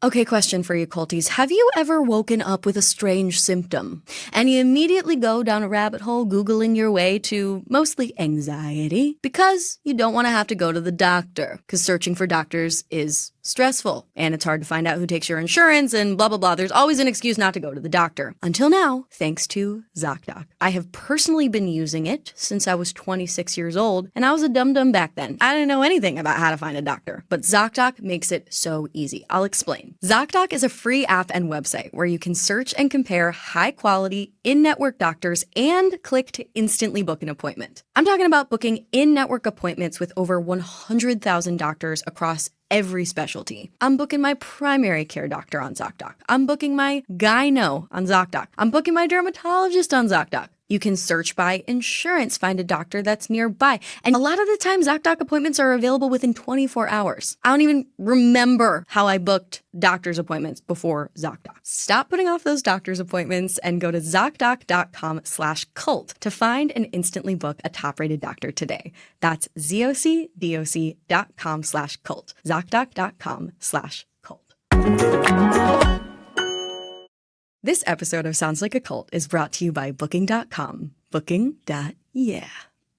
Okay, question for you, culties. Have you ever woken up with a strange symptom and you immediately go down a rabbit hole Googling your way to mostly anxiety because you don't want to have to go to the doctor because searching for doctors is stressful and it's hard to find out who takes your insurance and blah, blah, blah. There's always an excuse not to go to the doctor. Until now, thanks to ZocDoc. I have personally been using it since I was 26 years old and I was a dum-dum back then. I didn't know anything about how to find a doctor, but ZocDoc makes it so easy. I'll explain. ZocDoc is a free app and website where you can search and compare high-quality, in-network doctors and click to instantly book an appointment. I'm talking about booking in-network appointments with over 100,000 doctors across every specialty. I'm booking my primary care doctor on ZocDoc. I'm booking my gyno on ZocDoc. I'm booking my dermatologist on ZocDoc. You can search by insurance, find a doctor that's nearby. And a lot of the time, ZocDoc appointments are available within 24 hours. I don't even remember how I booked doctor's appointments before ZocDoc. Stop putting off those doctor's appointments and go to ZocDoc.com/cult to find and instantly book a top-rated doctor today. That's ZocDoc.com/cult. ZocDoc.com/cult. This episode of Sounds Like a Cult is brought to you by Booking.com. Booking.yeah.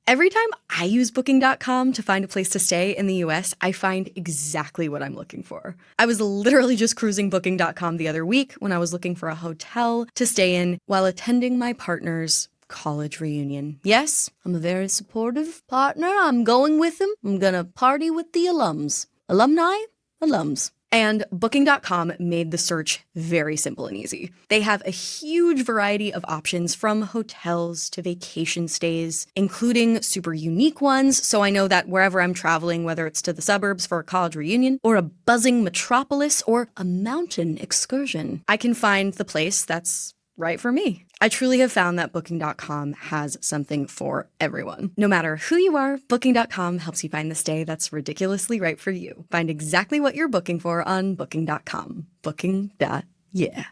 Every time I use Booking.com to find a place to stay in the US, I find exactly what I'm looking for. I was literally just cruising Booking.com the other week when I was looking for a hotel to stay in while attending my partner's college reunion. Yes, I'm a very supportive partner. I'm going with him. I'm gonna party with the alums. Alumni? Alums. And Booking.com made the search very simple and easy. They have a huge variety of options from hotels to vacation stays, including super unique ones. So I know that wherever I'm traveling, whether it's to the suburbs for a college reunion or a buzzing metropolis or a mountain excursion, I can find the place that's right for me. I truly have found that Booking.com has something for everyone. No matter who you are, Booking.com helps you find the stay that's ridiculously right for you. Find exactly what you're booking for on Booking.com. Booking.yeah.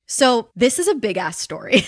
So this is a big ass story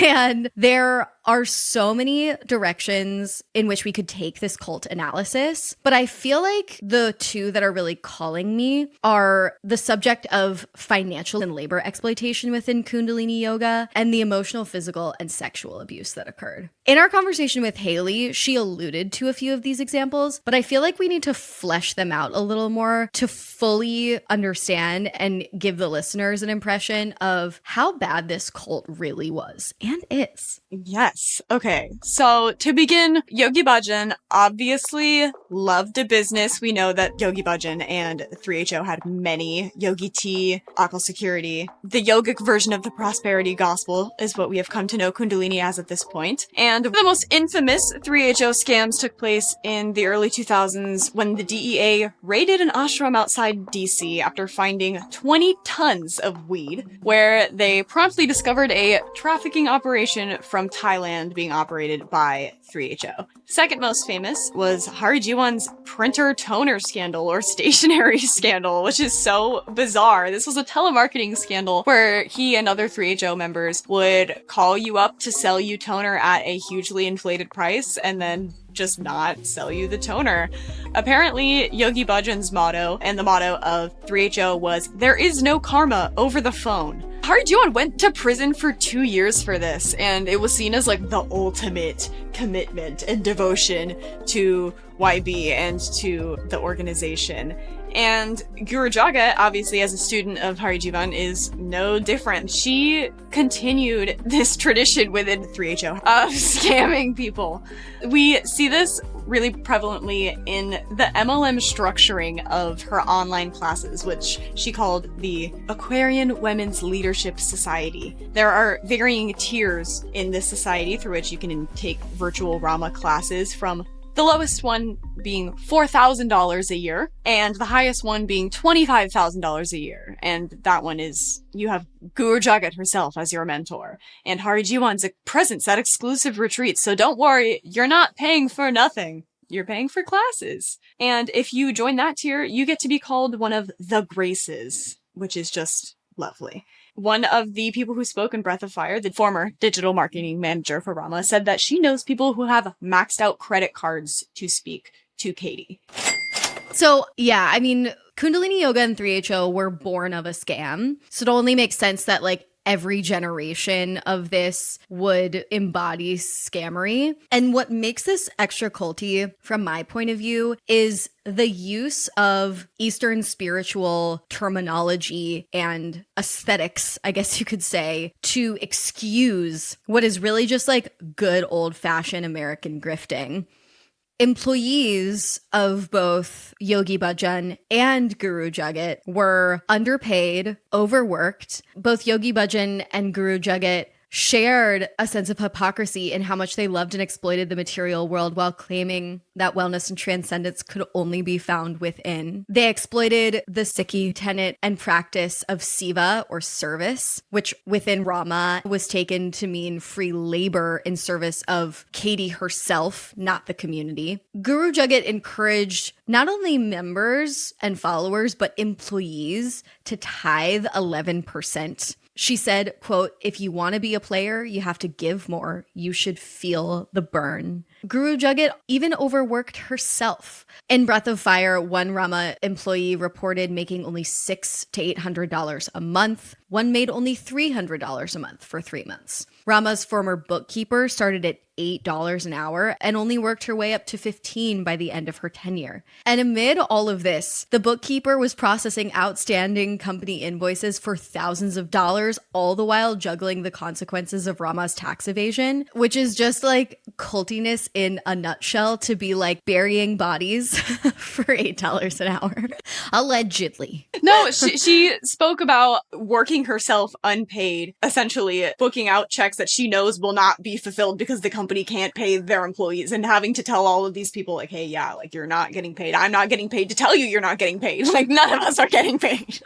and there are so many directions in which we could take this cult analysis, but I feel like the two that are really calling me are the subject of financial and labor exploitation within Kundalini yoga and the emotional, physical, and sexual abuse that occurred. In our conversation with Haley, she alluded to a few of these examples, but I feel like we need to flesh them out a little more to fully understand and give the listeners an impression of how bad this cult really was and is. Yes. Okay. So to begin, Yogi Bhajan obviously loved a business. We know that Yogi Bhajan and 3HO had many. Yogi Tea, Akal Security. The yogic version of the prosperity gospel is what we have come to know Kundalini as at this point. And the most infamous 3HO scams took place in the early 2000s when the DEA raided an ashram outside DC after finding 20 tons of weed, where they promptly discovered a trafficking operation from Thailand being operated by 3HO. Second most famous was Hari Jiwan's printer toner scandal or stationery scandal, which is so bizarre. This was a telemarketing scandal where he and other 3HO members would call you up to sell you toner at a hugely inflated price and then just not sell you the toner. Apparently, Yogi Bhajan's motto and the motto of 3HO was, "There is no karma over the phone." Hari Jiwan went to prison for 2 years for this, and it was seen as like the ultimate commitment and devotion to YB and to the organization. And Guru Jagat, obviously as a student of Hari Jiwan, is no different. She continued this tradition within 3HO of scamming people. We see this really prevalently in the MLM structuring of her online classes, which she called the Aquarian Women's Leadership Society. There are varying tiers in this society through which you can take virtual Rama classes, from the lowest one being $4,000 a year, and the highest one being $25,000 a year. And that one is, you have Guru Jagat herself as your mentor. And Hari Jiwan's presence at exclusive retreats. So don't worry, you're not paying for nothing. You're paying for classes. And if you join that tier, you get to be called one of the Graces, which is just lovely. One of the people who spoke in Breath of Fire, the former digital marketing manager for Rama, said that she knows people who have maxed out credit cards to speak to Katie. So, yeah, I mean, Kundalini Yoga and 3HO were born of a scam. So it only makes sense that, like, every generation of this would embody scammery. And what makes this extra culty, from my point of view, is the use of Eastern spiritual terminology and aesthetics, I guess you could say, to excuse what is really just like good old-fashioned American grifting. Employees of both Yogi Bhajan and Guru Jagat were underpaid, overworked. Both Yogi Bhajan and Guru Jagat shared a sense of hypocrisy in how much they loved and exploited the material world while claiming that wellness and transcendence could only be found within. They exploited the Sikhi tenet and practice of seva, or service, which within Rama was taken to mean free labor in service of Katie herself, not the community. Guru Jagat encouraged not only members and followers, but employees to tithe 11%. She said, quote, "If you want to be a player, you have to give more. You should feel the burn." Guru Jagat even overworked herself. In Breath of Fire, one Rama employee reported making only $600 to $800 a month. One made only $300 a month for 3 months. Rama's former bookkeeper started at $8 an hour and only worked her way up to $15 by the end of her tenure. And amid all of this, the bookkeeper was processing outstanding company invoices for thousands of dollars, all the while juggling the consequences of Rama's tax evasion, which is just like cultiness in a nutshell, to be like burying bodies for $8 an hour. Allegedly. No, she spoke about working herself unpaid, essentially booking out checks that she knows will not be fulfilled because the company can't pay their employees, and having to tell all of these people, like, hey, yeah, like, you're not getting paid. I'm not getting paid to tell you you're not getting paid. Like, none of us are getting paid.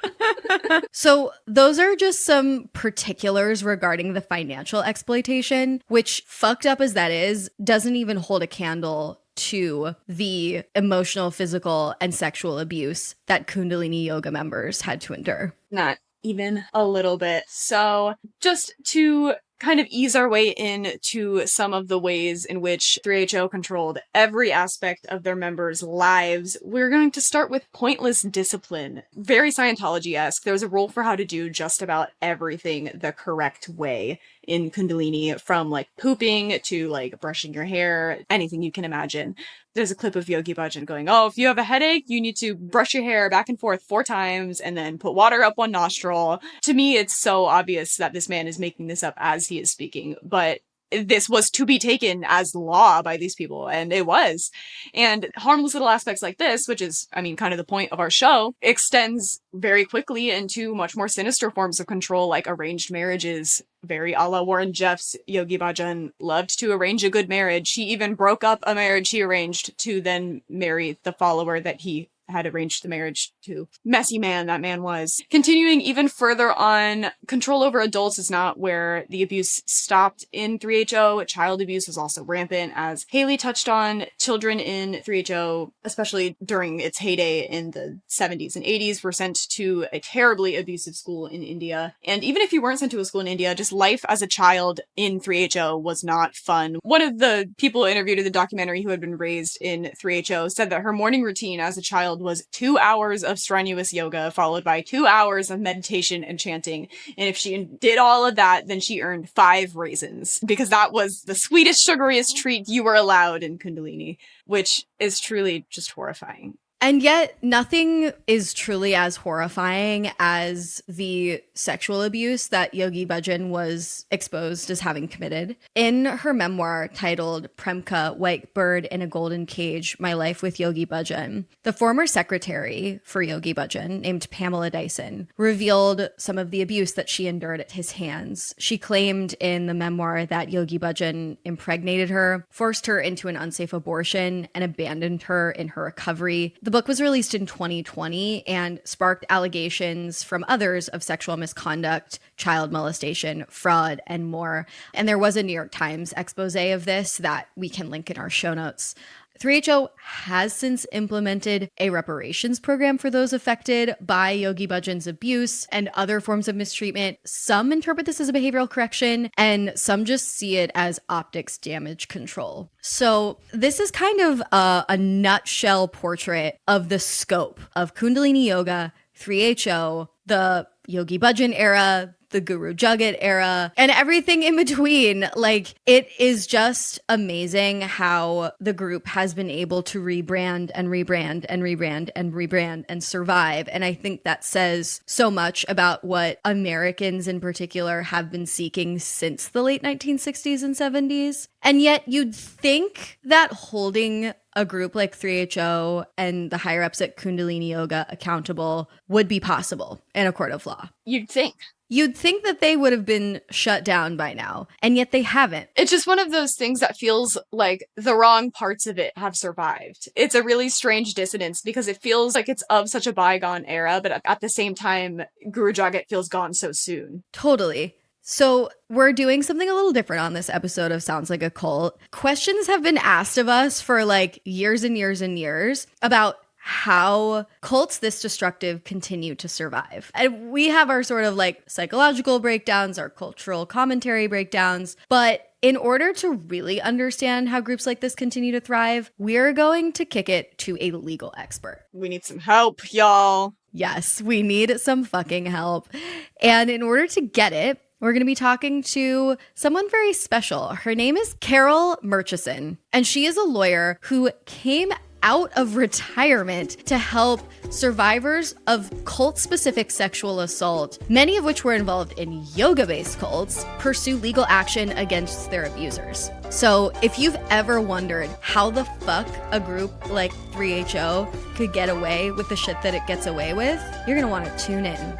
So those are just some particulars regarding the financial exploitation, which, fucked up as that is, doesn't even hold a candle to the emotional, physical, and sexual abuse that Kundalini Yoga members had to endure. Not even a little bit. So just to kind of ease our way into some of the ways in which 3HO controlled every aspect of their members' lives, we're going to start with pointless discipline. Very Scientology-esque. There's a rule for how to do just about everything the correct way in Kundalini, from like pooping to like brushing your hair, anything you can imagine. There's a clip of Yogi Bhajan going, oh, if you have a headache, you need to brush your hair back and forth 4 times and then put water up one nostril. To me, it's so obvious that this man is making this up as he is speaking, but this was to be taken as law by these people, and it was. And harmless little aspects like this, which is, I mean, kind of the point of our show, extends very quickly into much more sinister forms of control, like arranged marriages. Very a la Warren Jeffs. Yogi Bhajan loved to arrange a good marriage. He even broke up a marriage he arranged to then marry the follower that he had arranged the marriage to. Messy man that man was. Continuing even further on, control over adults is not where the abuse stopped in 3HO. Child abuse was also rampant, as Haley touched on. Children in 3HO, especially during its heyday in the 70s and 80s, were sent to a terribly abusive school in India. And even if you weren't sent to a school in India, just life as a child in 3HO was not fun. One of the people interviewed in the documentary who had been raised in 3HO said that her morning routine as a child was 2 hours of strenuous yoga followed by 2 hours of meditation and chanting. And if she did all of that, then she earned 5 raisins, because that was the sweetest, sugariest treat you were allowed in Kundalini, which is truly just horrifying. And yet, nothing is truly as horrifying as the sexual abuse that Yogi Bhajan was exposed as having committed. In her memoir titled Premka, White Bird in a Golden Cage, My Life with Yogi Bhajan, the former secretary for Yogi Bhajan, named Pamela Dyson, revealed some of the abuse that she endured at his hands. She claimed in the memoir that Yogi Bhajan impregnated her, forced her into an unsafe abortion, and abandoned her in her recovery. The book was released in 2020 and sparked allegations from others of sexual misconduct, child molestation, fraud, and more. And there was a New York Times expose of this that we can link in our show notes. 3HO has since implemented a reparations program for those affected by Yogi Bhajan's abuse and other forms of mistreatment. Some interpret this as a behavioral correction, and some just see it as optics damage control. So this is kind of a nutshell portrait of the scope of Kundalini Yoga, 3HO, the Yogi Bhajan era, the Guru Jagat era, and everything in between. Like, it is just amazing how the group has been able to rebrand and rebrand and rebrand and rebrand and survive. And I think that says so much about what Americans in particular have been seeking since the late 1960s and 70s. And yet you'd think that holding a group like 3HO and the higher ups at Kundalini Yoga accountable would be possible in a court of law. You'd think. You'd think that they would have been shut down by now, and yet they haven't. It's just one of those things that feels like the wrong parts of it have survived. It's a really strange dissonance because it feels like it's of such a bygone era, but at the same time, Guru Jagat feels gone so soon. Totally. So we're doing something a little different on this episode of Sounds Like a Cult. Questions have been asked of us for like years and years and years about how cults this destructive continue to survive. And we have our sort of like psychological breakdowns, our cultural commentary breakdowns, but in order to really understand how groups like this continue to thrive, we're going to kick it to a legal expert. We need some help, y'all. Yes, we need some fucking help. And in order to get it, we're going to be talking to someone very special. Her name is Carol Murchison, and she is a lawyer who came out of retirement to help survivors of cult-specific sexual assault, many of which were involved in yoga-based cults, pursue legal action against their abusers. So if you've ever wondered how the fuck a group like 3HO could get away with the shit that it gets away with, you're going to want to tune in.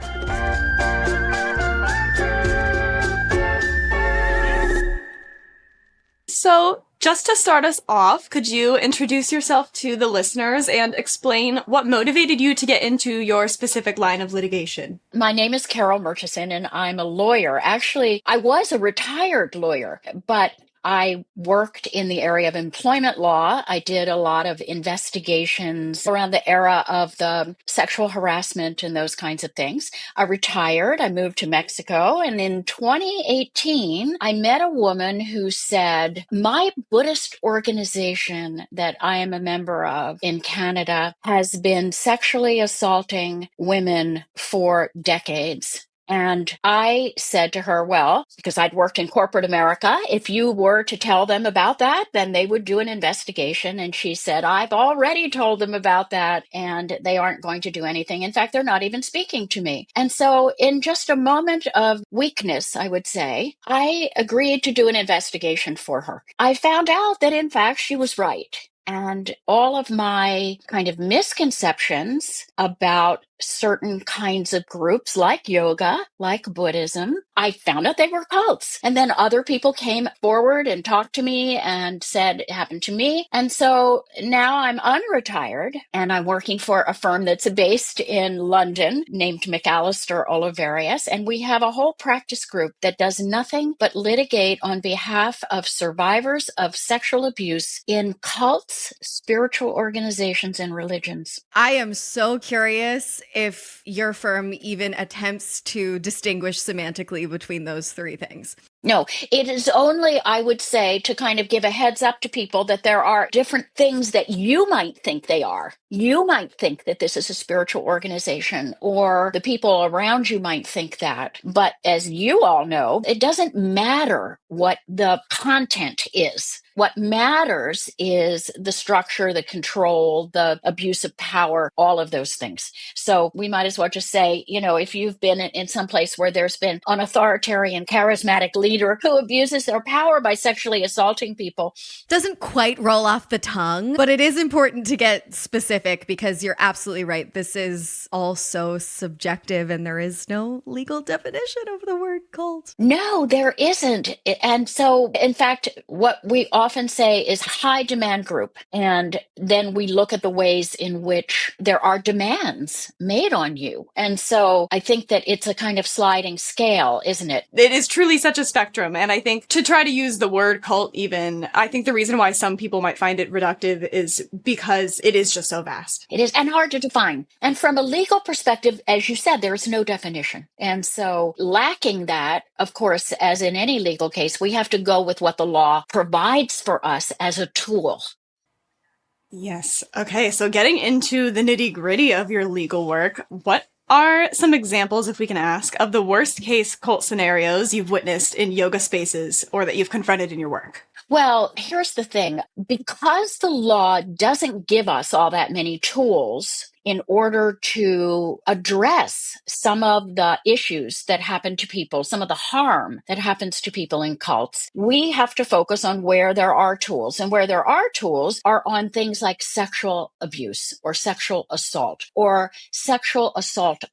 So, just to start us off, could you introduce yourself to the listeners and explain what motivated you to get into your specific line of litigation? My name is Carol Murchison, and I'm a lawyer. Actually, I was a retired lawyer, but I worked in the area of employment law. I did a lot of investigations around the era of the sexual harassment and those kinds of things. I retired. I moved to Mexico. And in 2018, I met a woman who said, my Buddhist organization that I am a member of in Canada has been sexually assaulting women for decades. And I said to her, well, because I'd worked in corporate America, if you were to tell them about that, then they would do an investigation. And she said, I've already told them about that, and they aren't going to do anything. In fact, they're not even speaking to me. And so in just a moment of weakness, I would say, I agreed to do an investigation for her. I found out that, in fact, she was right. And all of my kind of misconceptions about certain kinds of groups like yoga, like Buddhism, I found out they were cults. And then other people came forward and talked to me and said it happened to me. And so now I'm unretired and I'm working for a firm that's based in London named McAllister Oliverius. And we have a whole practice group that does nothing but litigate on behalf of survivors of sexual abuse in cults, spiritual organizations, and religions. I am so curious if your firm even attempts to distinguish semantically between those three things. No, it is only, I would say, to kind of give a heads up to people that there are different things that you might think they are. You might think that this is a spiritual organization, or the people around you might think that. But as you all know, it doesn't matter what the content is. What matters is the structure, the control, the abuse of power, all of those things. So we might as well just say, if you've been in some place where there's been an authoritarian, charismatic leader who abuses their power by sexually assaulting people. Doesn't quite roll off the tongue, but it is important to get specific because you're absolutely right. This is all so subjective and there is no legal definition of the word cult. No, there isn't. And so, in fact, what we often say is high demand group. And then we look at the ways in which there are demands made on you. And so I think that it's a kind of sliding scale, isn't it? It is truly such a spectrum. And I think to try to use the word cult even, I think the reason why some people might find it reductive is because it is just so vast. It is, and hard to define. And from a legal perspective, as you said, there is no definition. And so lacking that, of course, as in any legal case, we have to go with what the law provides for us as a tool. Yes. Okay. So getting into the nitty-gritty of your legal work, what are some examples, if we can ask, of the worst case cult scenarios you've witnessed in yoga spaces or that you've confronted in your work? Well, here's the thing. Because the law doesn't give us all that many tools in order to address some of the issues that happen to people, some of the harm that happens to people in cults, we have to focus on where there are tools. And where there are tools are on things like sexual abuse or sexual assault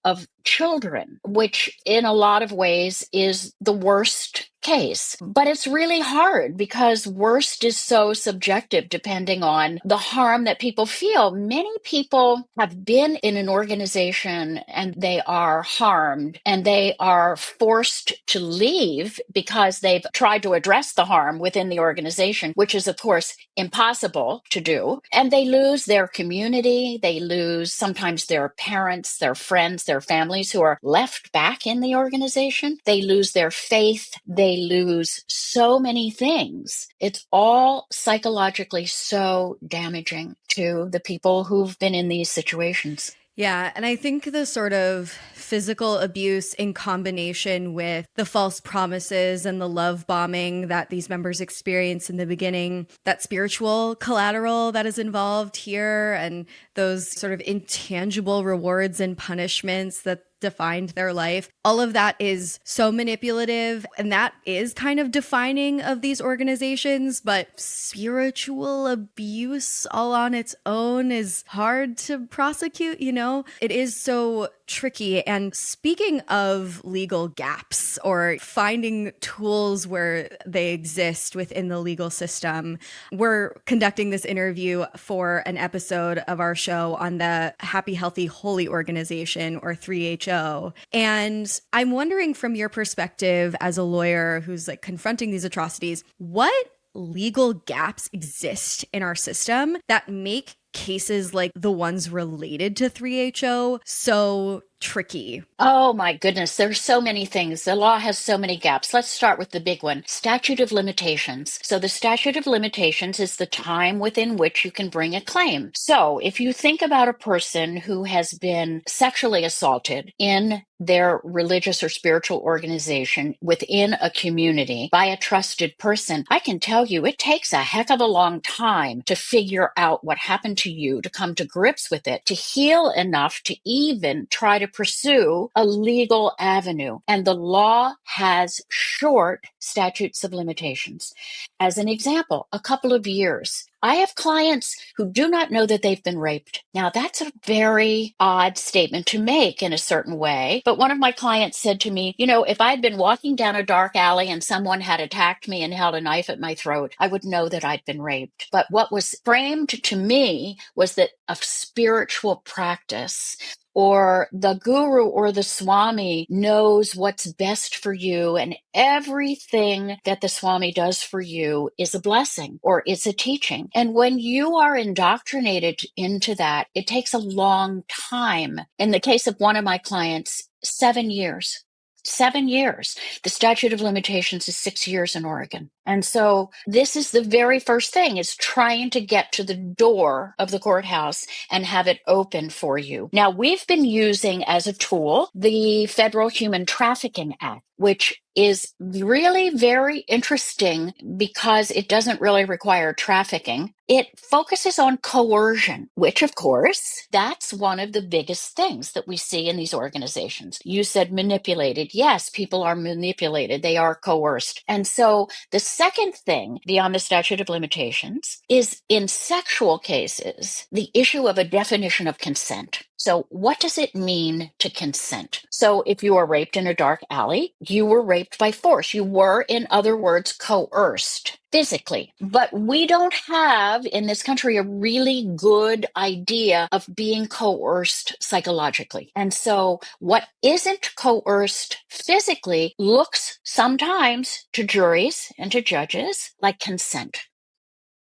of children, which in a lot of ways is the worst case. But it's really hard because worst is so subjective depending on the harm that people feel. Many people have been in an organization and they are harmed and they are forced to leave because they've tried to address the harm within the organization, which is, of course, impossible to do. And they lose their community. They lose sometimes their parents, their friends, their families who are left back in the organization. They lose their faith. They lose so many things. It's all psychologically so damaging to the people who've been in these situations. Yeah, and I think the sort of physical abuse in combination with the false promises and the love bombing that these members experience in the beginning, that spiritual collateral that is involved here, and those sort of intangible rewards and punishments that defined their life. All of that is so manipulative, and that is kind of defining of these organizations, but spiritual abuse all on its own is hard to prosecute, It is so tricky. And speaking of legal gaps or finding tools where they exist within the legal system, we're conducting this interview for an episode of our show on the Happy, Healthy, Holy organization, or 3HO. And I'm wondering, from your perspective as a lawyer who's confronting these atrocities, what legal gaps exist in our system that make cases like the ones related to 3HO so tricky? Oh my goodness, there's so many things. The law has so many gaps. Let's start with the big one, statute of limitations. So the statute of limitations is the time within which you can bring a claim. So if you think about a person who has been sexually assaulted in their religious or spiritual organization within a community by a trusted person, I can tell you it takes a heck of a long time to figure out what happened to you, to come to grips with it, to heal enough to even try to pursue a legal avenue. And the law has short statutes of limitations. As an example, a couple of years. I have clients who do not know that they've been raped. Now, that's a very odd statement to make in a certain way. But one of my clients said to me, if I'd been walking down a dark alley and someone had attacked me and held a knife at my throat, I would know that I'd been raped. But what was framed to me was that a spiritual practice, or the guru or the swami knows what's best for you, and everything that the swami does for you is a blessing or it's a teaching. And when you are indoctrinated into that, it takes a long time. In the case of one of my clients, 7 years. 7 years. The statute of limitations is 6 years in Oregon. And so this is the very first thing, is trying to get to the door of the courthouse and have it open for you. Now, we've been using as a tool the Federal Human Trafficking Act, which is really very interesting because it doesn't really require trafficking. It focuses on coercion, which, of course, that's one of the biggest things that we see in these organizations. You said manipulated. Yes, people are manipulated. They are coerced. And so the second thing beyond the statute of limitations is, in sexual cases, the issue of a definition of consent. So what does it mean to consent? So if you are raped in a dark alley, you were raped by force. You were, in other words, coerced physically. But we don't have in this country a really good idea of being coerced psychologically. And so what isn't coerced physically looks sometimes to juries and to judges like consent.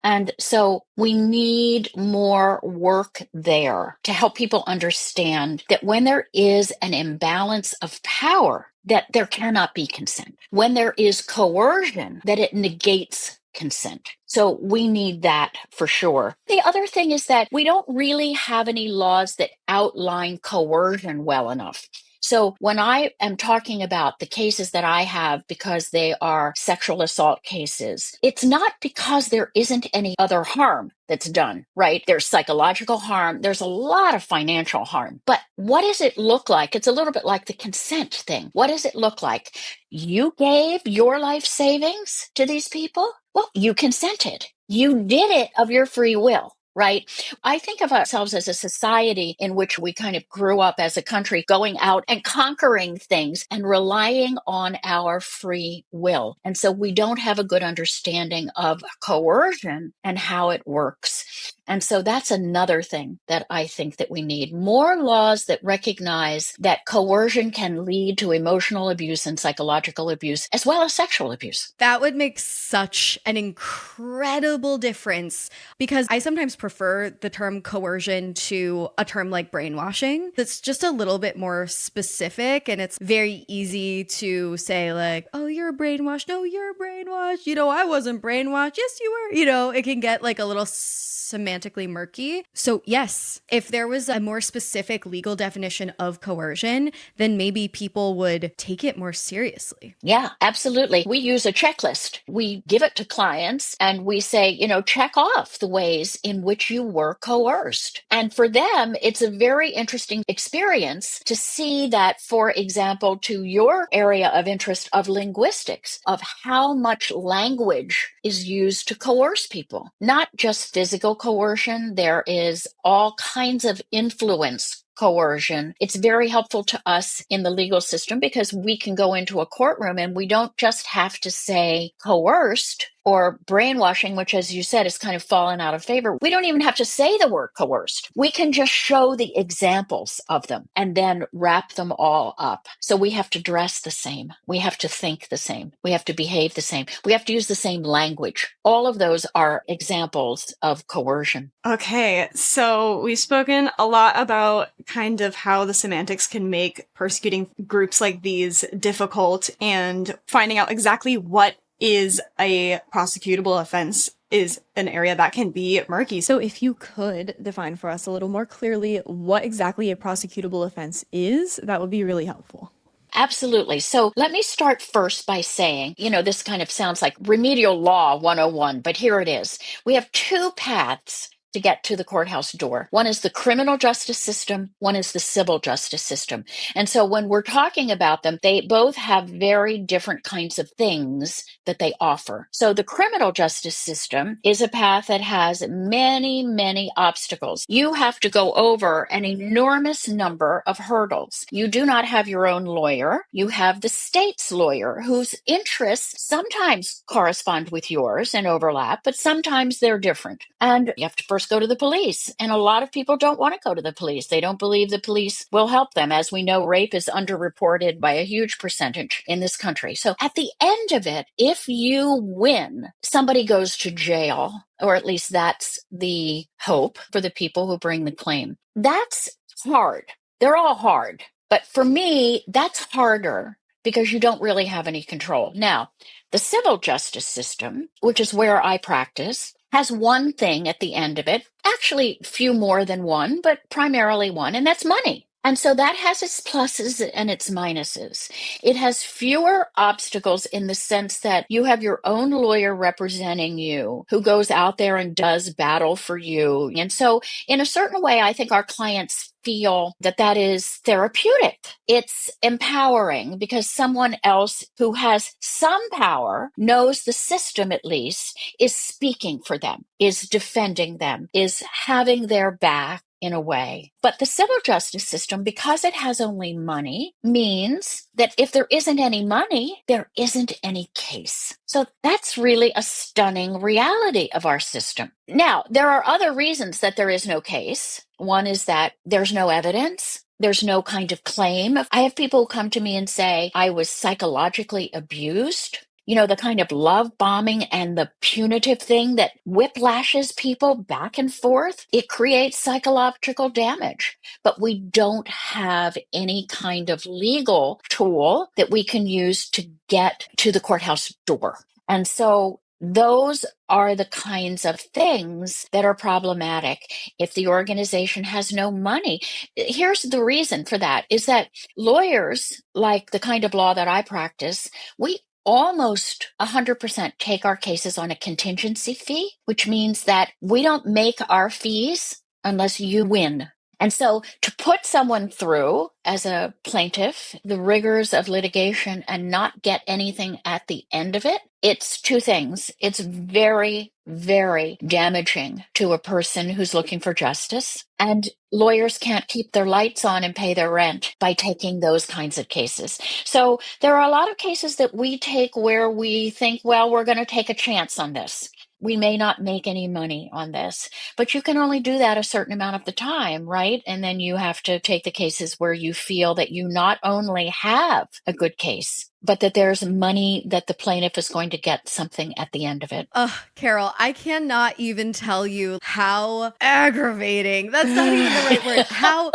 And so we need more work there to help people understand that when there is an imbalance of power, that there cannot be consent. When there is coercion, that it negates consent. So we need that for sure. The other thing is that we don't really have any laws that outline coercion well enough. So when I am talking about the cases that I have because they are sexual assault cases, it's not because there isn't any other harm that's done, right? There's psychological harm. There's a lot of financial harm. But what does it look like? It's a little bit like the consent thing. What does it look like? You gave your life savings to these people? Well, you consented. You did it of your free will. Right? I think of ourselves as a society in which we kind of grew up as a country going out and conquering things and relying on our free will. And so we don't have a good understanding of coercion and how it works. And so that's another thing that I think that we need. More laws that recognize that coercion can lead to emotional abuse and psychological abuse, as well as sexual abuse. That would make such an incredible difference, because I sometimes prefer the term coercion to a term like brainwashing. That's just a little bit more specific, and it's very easy to say like, oh, you're brainwashed. No, you're brainwashed. I wasn't brainwashed. Yes, you were. It can get like a little semantically murky. So yes, if there was a more specific legal definition of coercion, then maybe people would take it more seriously. Yeah, absolutely. We use a checklist. We give it to clients and we say, check off the ways in which you were coerced. And for them, it's a very interesting experience to see that, for example, to your area of interest of linguistics, of how much language is used to coerce people, not just physical coercion. There is all kinds of influence coercion. It's very helpful to us in the legal system because we can go into a courtroom and we don't just have to say coerced or brainwashing, which, as you said, has kind of fallen out of favor. We don't even have to say the word coerced. We can just show the examples of them and then wrap them all up. So we have to dress the same. We have to think the same. We have to behave the same. We have to use the same language. All of those are examples of coercion. Okay, so we've spoken a lot about kind of how the semantics can make persecuting groups like these difficult, and finding out exactly what is a prosecutable offense is an area that can be murky. So if you could define for us a little more clearly what exactly a prosecutable offense is, that would be really helpful. Absolutely. So let me start first by saying, this kind of sounds like remedial law 101, but here it is. We have two paths to get to the courthouse door. One is the criminal justice system. One is the civil justice system. And so when we're talking about them, they both have very different kinds of things that they offer. So the criminal justice system is a path that has many, many obstacles. You have to go over an enormous number of hurdles. You do not have your own lawyer. You have the state's lawyer, whose interests sometimes correspond with yours and overlap, but sometimes they're different. And you have to first go to the police. And a lot of people don't want to go to the police. They don't believe the police will help them. As we know, rape is underreported by a huge percentage in this country. So at the end of it, if you win, somebody goes to jail, or at least that's the hope for the people who bring the claim. That's hard. They're all hard. But for me, that's harder because you don't really have any control. Now, the civil justice system, which is where I practice, has one thing at the end of it, actually few more than one, but primarily one, and that's money. And so that has its pluses and its minuses. It has fewer obstacles in the sense that you have your own lawyer representing you who goes out there and does battle for you. And so in a certain way, I think our clients feel that that is therapeutic. It's empowering because someone else who has some power, knows the system at least, is speaking for them, is defending them, is having their back in a way. But the civil justice system, because it has only money, means that if there isn't any money, there isn't any case. So that's really a stunning reality of our system. Now, there are other reasons that there is no case. One is that there's no evidence. There's no kind of claim. I have people come to me and say, I was psychologically abused. You know, the kind of love bombing and the punitive thing that whiplashes people back and forth. It creates psychological damage, but we don't have any kind of legal tool that we can use to get to the courthouse door. And so those are the kinds of things that are problematic. If the organization has no money, here's the reason for that, is that lawyers, like the kind of law that I practice, we almost 100% take our cases on a contingency fee, which means that we don't make our fees unless you win. And so to put someone through as a plaintiff, the rigors of litigation and not get anything at the end of it, it's two things. It's very, very damaging to a person who's looking for justice. And lawyers can't keep their lights on and pay their rent by taking those kinds of cases. So there are a lot of cases that we take where we think, well, we're going to take a chance on this. We may not make any money on this, but you can only do that a certain amount of the time, right? And then you have to take the cases where you feel that you not only have a good case, but that there's money that the plaintiff is going to get something at the end of it. Carol, I cannot even tell you how aggravating, that's not even the right word, how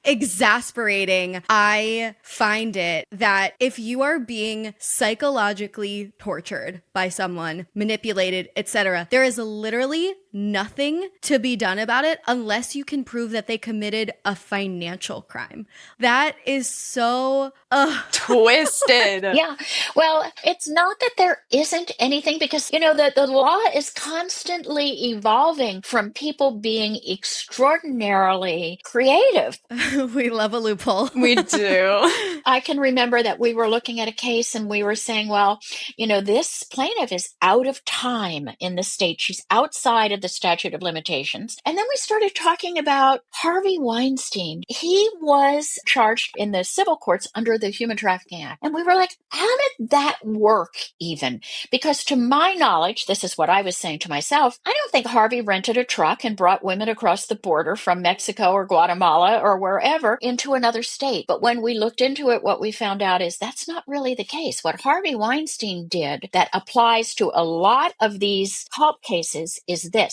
exasperating I find it that if you are being psychologically tortured by someone, manipulated, etc., there is literally nothing to be done about it unless you can prove that they committed a financial crime. That is so twisted. Yeah. Well, it's not that there isn't anything because, you know, the law is constantly evolving from people being extraordinarily creative. We love a loophole. We do. I can remember that we were looking at a case and we were saying, well, you know, this plaintiff is out of time in the state. She's outside of the statute of limitations. And then we started talking about Harvey Weinstein. He was charged in the civil courts under the Human Trafficking Act. And we were like, how did that work even? Because to my knowledge, this is what I was saying to myself, I don't think Harvey rented a truck and brought women across the border from Mexico or Guatemala or wherever into another state. But when we looked into it, what we found out is that's not really the case. What Harvey Weinstein did that applies to a lot of these cult cases is this.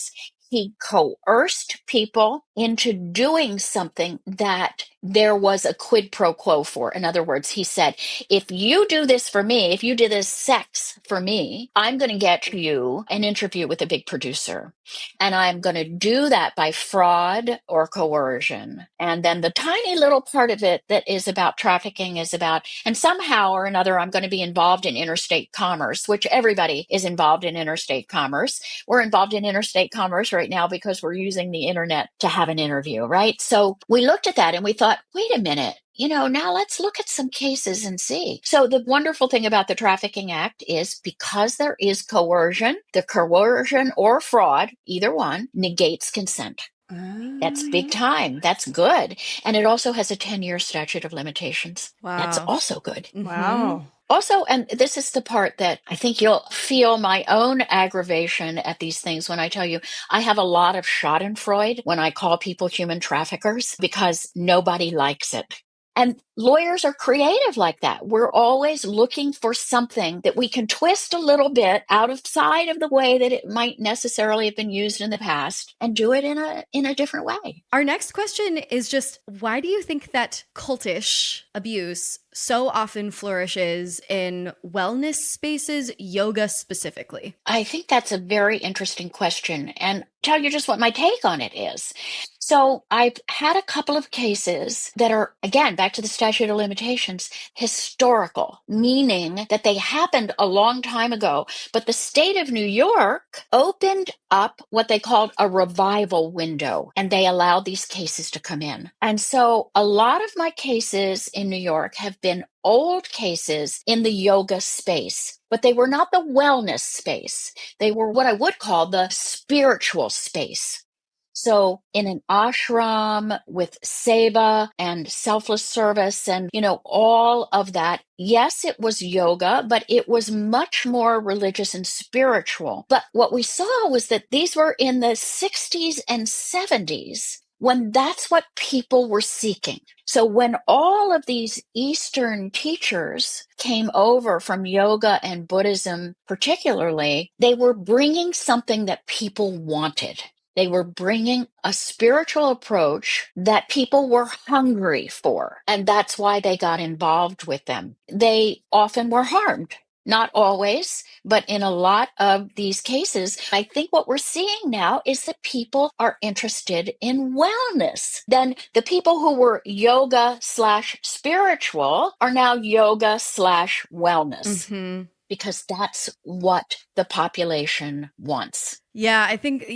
He coerced people into doing something that there was a quid pro quo for. In other words, he said, if you do this for me, if you do this sex for me, I'm going to get you an interview with a big producer. And I'm going to do that by fraud or coercion. And then the tiny little part of it that is about trafficking is about, and somehow or another, I'm going to be involved in interstate commerce, which everybody is involved in interstate commerce. We're involved in interstate commerce right now because we're using the internet to have an interview, right? So we looked at that and we thought, wait a minute, you know, now let's look at some cases and see. So the wonderful thing about the Trafficking Act is because there is coercion, the coercion or fraud, either one, negates consent. That's big time. That's good. And it also has a 10-year statute of limitations. Wow. That's also good. Wow. Also, and this is the part that I think you'll feel my own aggravation at these things when I tell you, I have a lot of schadenfreude when I call people human traffickers because nobody likes it. And lawyers are creative like that. We're always looking for something that we can twist a little bit outside of the way that it might necessarily have been used in the past and do it in a different way. Our next question is just, why do you think that cultish abuse so often flourishes in wellness spaces, yoga specifically? I think that's a very interesting question, and tell you just what my take on it is. So I've had a couple of cases that are, again, back to the statute of limitations, historical, meaning that they happened a long time ago, but the state of New York opened up what they called a revival window, and they allowed these cases to come in. And so a lot of my cases in New York have been old cases in the yoga space, but they were not the wellness space. They were what I would call the spiritual space. So in an ashram with seva and selfless service and, all of that, yes, it was yoga, but it was much more religious and spiritual. But what we saw was that these were in the 60s and 70s when that's what people were seeking. So when all of these Eastern teachers came over from yoga and Buddhism particularly, they were bringing something that people wanted. They were bringing a spiritual approach that people were hungry for, and that's why they got involved with them. They often were harmed. Not always, but in a lot of these cases, I think what we're seeing now is that people are interested in wellness. Then the people who were yoga/spiritual are now yoga/wellness. Because that's what the population wants. Yeah, I think,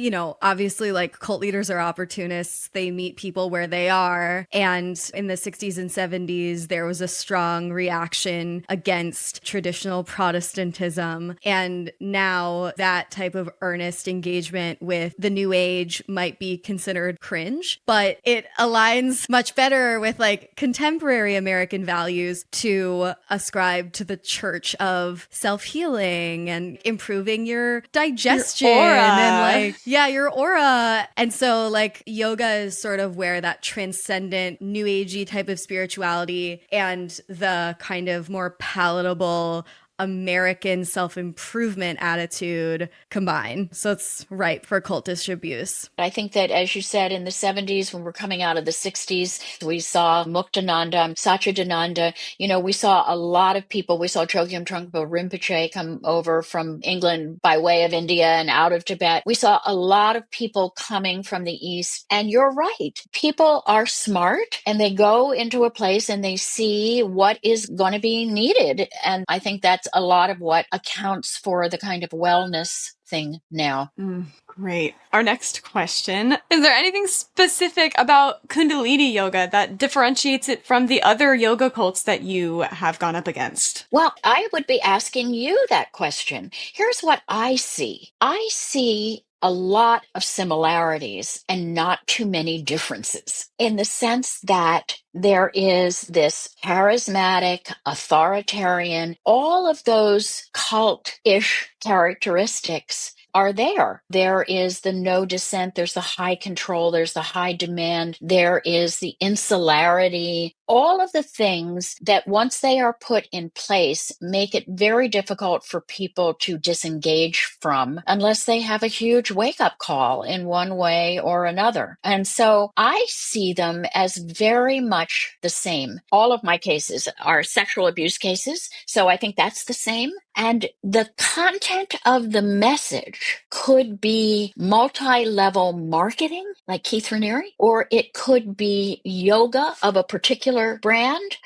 obviously like cult leaders are opportunists. They meet people where they are. And in the 60s and 70s, there was a strong reaction against traditional Protestantism. And now that type of earnest engagement with the new age might be considered cringe, but it aligns much better with like contemporary American values to ascribe to the church of self-healing and improving your digestion. And your aura. And so like yoga is sort of where that transcendent new agey type of spirituality and the kind of more palatable American self-improvement attitude combine. So it's ripe for cultish abuse. I think that, as you said, in the 70s, when we're coming out of the 60s, we saw Muktananda, Satchidananda. We saw a lot of people. We saw Chogyam Trungpa Rinpoche come over from England by way of India and out of Tibet. We saw a lot of people coming from the East. And you're right. People are smart and they go into a place and they see what is going to be needed. And I think that's a lot of what accounts for the kind of wellness thing now. Great. Our next question. Is there anything specific about Kundalini yoga that differentiates it from the other yoga cults that you have gone up against? Well, I would be asking you that question. Here's what I see. I see a lot of similarities and not too many differences, in the sense that there is this charismatic, authoritarian, all of those cult-ish characteristics are there. There is the no dissent, there's the high control, there's the high demand, there is the insularity, all of the things that once they are put in place make it very difficult for people to disengage from unless they have a huge wake-up call in one way or another. And so I see them as very much the same. All of my cases are sexual abuse cases, so I think that's the same. And the content of the message could be multi-level marketing, like Keith Raniere, or it could be yoga of a particular brand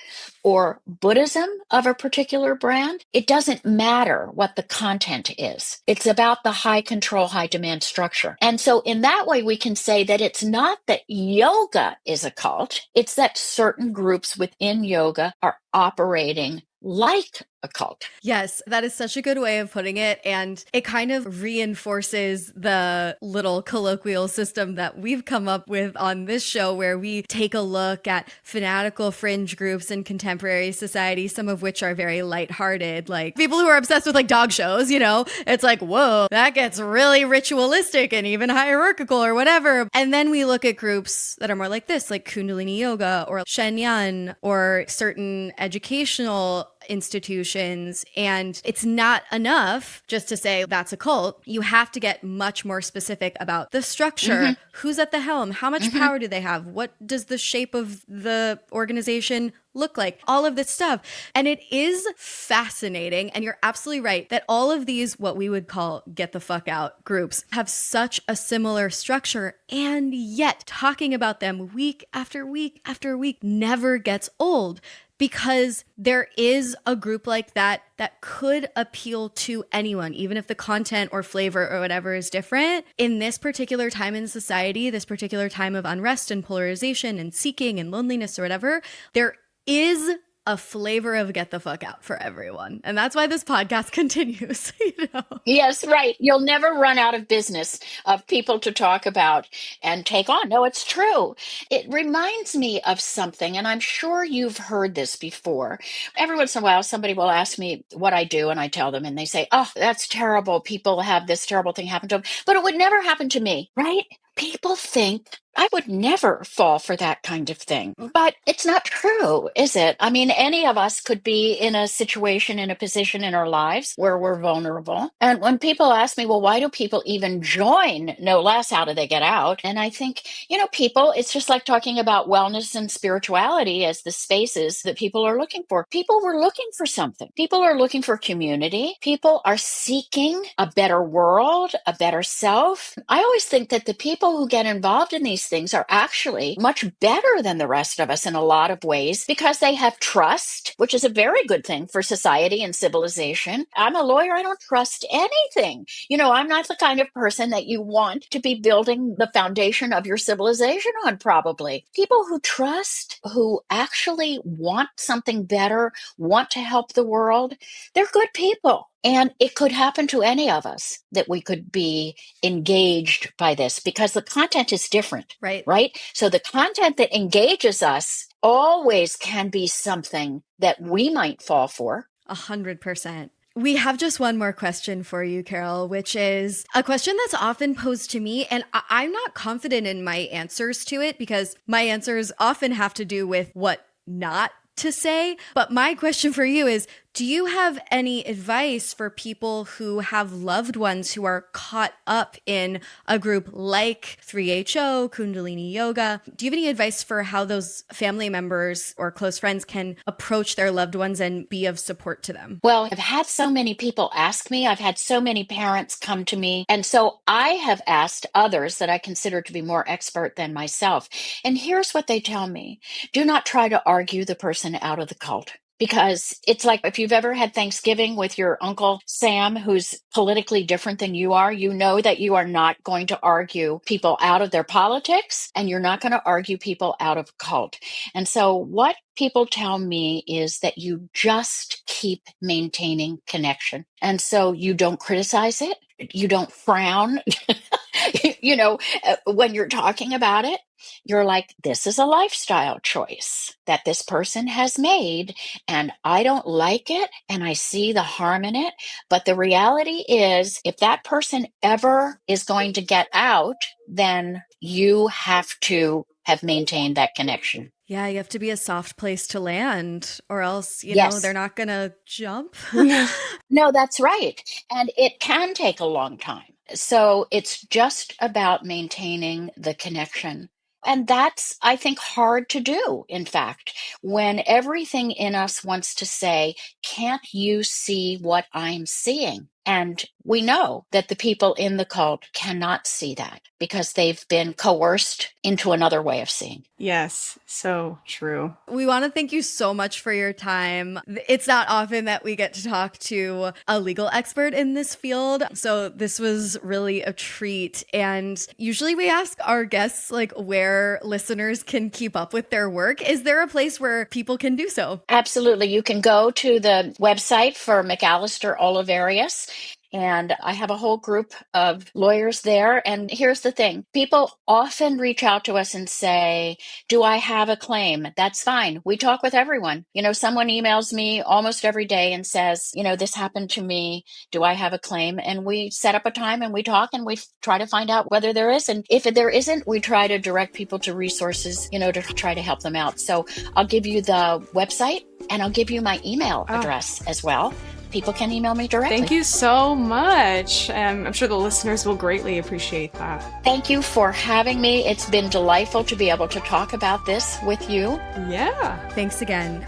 or Buddhism of a particular brand. It doesn't matter what the content is. It's about the high control, high demand structure. And so in that way, we can say that it's not that yoga is a cult. It's that certain groups within yoga are operating like a cult. Yes, that is such a good way of putting it. And it kind of reinforces the little colloquial system that we've come up with on this show, where we take a look at fanatical fringe groups in contemporary society, some of which are very lighthearted, like people who are obsessed with like dog shows, it's like, whoa, that gets really ritualistic and even hierarchical or whatever. And then we look at groups that are more like this, like Kundalini yoga or Shenyan or certain educational institutions. And it's not enough just to say that's a cult. You have to get much more specific about the structure, who's at the helm, how much power do they have, what does the shape of the organization look like, all of this stuff. And it is fascinating. And you're absolutely right that all of these, what we would call get the fuck out groups, have such a similar structure. And yet talking about them week after week after week never gets old, because there is a group like that that could appeal to anyone, even if the content or flavor or whatever is different. In this particular time in society, this particular time of unrest and polarization and seeking and loneliness or whatever, there is a flavor of get the fuck out for everyone. And that's why this podcast continues. Yes, right. You'll never run out of business of people to talk about and take on. No, it's true. It reminds me of something, and I'm sure you've heard this before. Every once in a while, somebody will ask me what I do, and I tell them, and they say, oh, that's terrible. People have this terrible thing happen to them. But it would never happen to me, right? People think I would never fall for that kind of thing. But it's not true, is it? I mean, any of us could be in a situation, in a position in our lives where we're vulnerable. And when people ask me, well, why do people even join? No less, how do they get out? And I think, people, it's just like talking about wellness and spirituality as the spaces that people are looking for. People were looking for something. People are looking for community. People are seeking a better world, a better self. I always think that the people who get involved in these things are actually much better than the rest of us in a lot of ways, because they have trust, which is a very good thing for society and civilization. I'm a lawyer. I don't trust anything. I'm not the kind of person that you want to be building the foundation of your civilization on, probably. People who trust, who actually want something better, want to help the world, they're good people. And it could happen to any of us that we could be engaged by this, because the content is different, right? So the content that engages us always can be something that we might fall for. 100%. We have just one more question for you, Carol, which is a question that's often posed to me. And I'm not confident in my answers to it, because my answers often have to do with what not to say. But my question for you is, do you have any advice for people who have loved ones who are caught up in a group like 3HO, Kundalini Yoga? Do you have any advice for how those family members or close friends can approach their loved ones and be of support to them? Well, I've had so many people ask me. I've had so many parents come to me. And so I have asked others that I consider to be more expert than myself. And here's what they tell me. Do not try to argue the person out of the cult. Because it's like, if you've ever had Thanksgiving with your Uncle Sam, who's politically different than you are, you know that you are not going to argue people out of their politics, and you're not going to argue people out of cult. And so what people tell me is that you just keep maintaining connection. And so you don't criticize it. You don't frown. When you're talking about it, you're like, this is a lifestyle choice that this person has made, and I don't like it, and I see the harm in it. But the reality is, if that person ever is going to get out, then you have to have maintained that connection. Yeah, you have to be a soft place to land, or else, they're not going to jump. No, that's right. And it can take a long time. So it's just about maintaining the connection. And that's, I think, hard to do, in fact, when everything in us wants to say, can't you see what I'm seeing? And we know that the people in the cult cannot see that because they've been coerced into another way of seeing. Yes, so true. We want to thank you so much for your time. It's not often that we get to talk to a legal expert in this field, so this was really a treat. And usually we ask our guests where listeners can keep up with their work. Is there a place where people can do so? Absolutely. You can go to the website for McAllister Oliverius, And I have a whole group of lawyers there. And here's the thing. People often reach out to us and say, do I have a claim? That's fine. We talk with everyone. Someone emails me almost every day and says, this happened to me. Do I have a claim? And we set up a time and we talk and we try to find out whether there is. And if there isn't, we try to direct people to resources, to try to help them out. So I'll give you the website and I'll give you my email address as well. People can email me directly. Thank you so much. I'm sure the listeners will greatly appreciate that. Thank you for having me. It's been delightful to be able to talk about this with you. Yeah. Thanks again.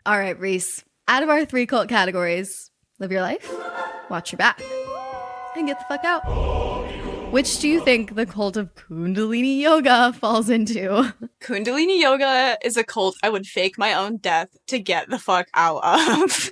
All right, Reese. Out of our 3 cult categories, live your life, watch your back, and get the fuck out. Which do you think the cult of Kundalini Yoga falls into? Kundalini Yoga is a cult I would fake my own death to get the fuck out of.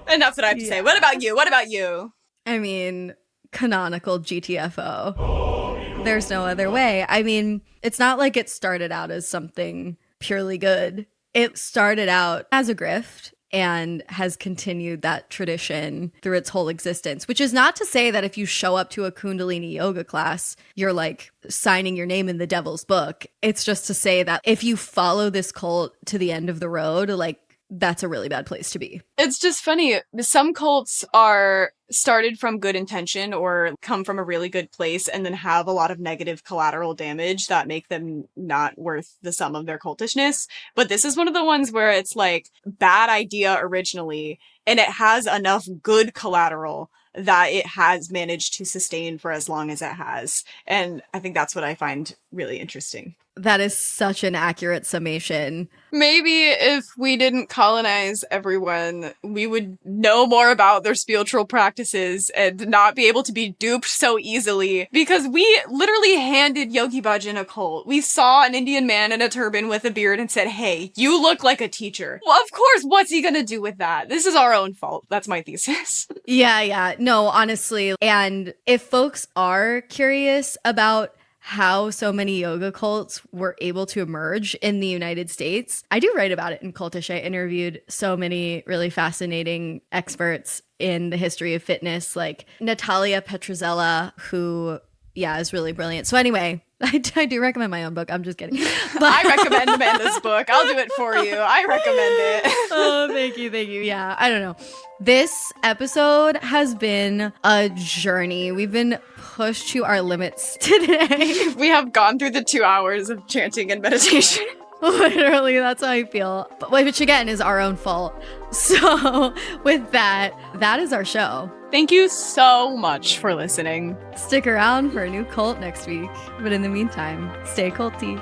And that's what I have to say. What about you? What about you? I mean, canonical GTFO. There's no other way. I mean, it's not like it started out as something purely good. It started out as a grift and has continued that tradition through its whole existence, which is not to say that if you show up to a Kundalini yoga class, you're like signing your name in the devil's book. It's just to say that if you follow this cult to the end of the road, like, that's a really bad place to be. It's just funny. Some cults are started from good intention or come from a really good place and then have a lot of negative collateral damage that make them not worth the sum of their cultishness. But this is one of the ones where it's like bad idea originally, and it has enough good collateral that it has managed to sustain for as long as it has. And I think that's what I find really interesting. That is such an accurate summation. Maybe if we didn't colonize everyone, we would know more about their spiritual practices and not be able to be duped so easily. Because we literally handed Yogi Bhajan a cult. We saw an Indian man in a turban with a beard and said, hey, you look like a teacher. Well, of course, what's he gonna do with that? This is our own fault. That's my thesis. Yeah. No, honestly. And if folks are curious about how so many yoga cults were able to emerge in the United States, I do write about it in Cultish. I interviewed so many really fascinating experts in the history of fitness, like Natalia Petrozella, who, is really brilliant. So anyway, I do recommend my own book. I'm just kidding. But I recommend Amanda's book. I'll do it for you. I recommend it. Oh, thank you. Yeah, I don't know. This episode has been a journey. We've been pushed to our limits today. We have gone through the 2 hours of chanting and meditation. Literally, that's how I feel. But which again is our own fault. So with that is our show. Thank you so much for listening. Stick around for a new cult next week. But in the meantime, stay culty,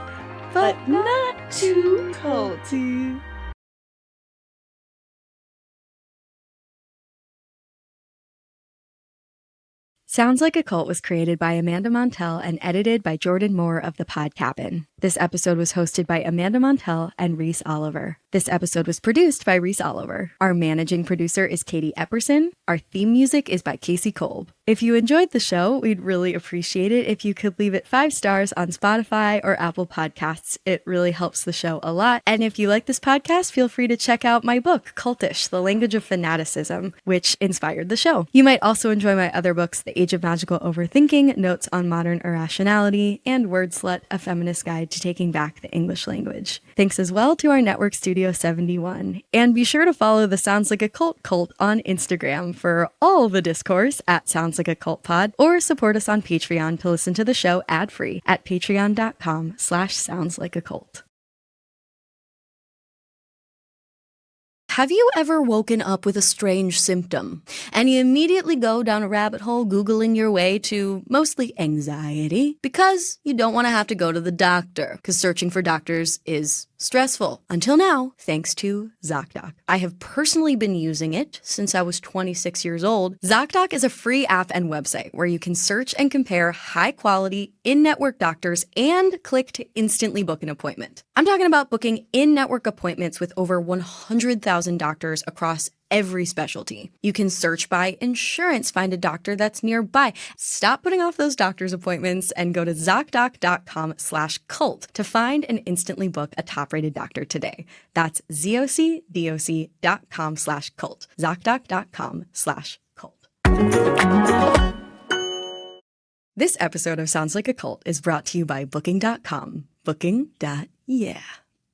but not too culty. Sounds Like a Cult was created by Amanda Montell and edited by Jordan Moore of The Pod Cabin. This episode was hosted by Amanda Montell and Reese Oliver. This episode was produced by Reese Oliver. Our managing producer is Katie Epperson. Our theme music is by Casey Kolb. If you enjoyed the show, we'd really appreciate it if you could leave it 5 stars on Spotify or Apple Podcasts. It really helps the show a lot. And if you like this podcast, feel free to check out my book, Cultish, The Language of Fanaticism, which inspired the show. You might also enjoy my other books, The Age of Magical Overthinking, Notes on Modern Irrationality, and Word Slut, A Feminist Guide to Taking Back the English Language. Thanks as well to our network Studio 71. And be sure to follow the Sounds Like a Cult cult on Instagram for all the discourse at Sounds Like a Cult Pod, or support us on Patreon to listen to the show ad-free at patreon.com/soundslikeacult. Have you ever woken up with a strange symptom and you immediately go down a rabbit hole Googling your way to mostly anxiety because you don't want to have to go to the doctor because searching for doctors is stressful? Until now, thanks to ZocDoc. I have personally been using it since I was 26 years old. ZocDoc is a free app and website where you can search and compare high-quality in-network doctors and click to instantly book an appointment. I'm talking about booking in-network appointments with over 100,000 doctors across every specialty. You can search by insurance, find a doctor that's nearby. Stop putting off those doctor's appointments and go to ZocDoc.com/cult to find and instantly book a top-rated doctor today. That's ZocDoc.com/cult. ZocDoc.com/cult. This episode of Sounds Like a Cult is brought to you by Booking.com. Booking.yeah.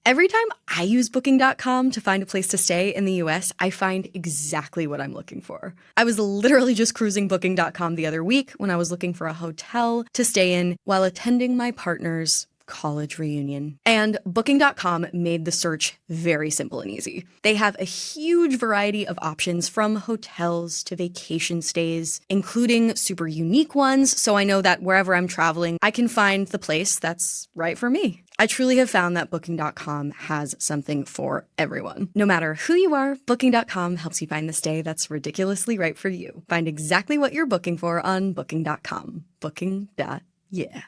Every time I use Booking.com to find a place to stay in the US, I find exactly what I'm looking for. I was literally just cruising Booking.com the other week when I was looking for a hotel to stay in while attending my partner's college reunion. And Booking.com made the search very simple and easy. They have a huge variety of options from hotels to vacation stays, including super unique ones, so I know that wherever I'm traveling, I can find the place that's right for me. I truly have found that Booking.com has something for everyone. No matter who you are, Booking.com helps you find the stay that's ridiculously right for you. Find exactly what you're booking for on Booking.com. Booking.yeah.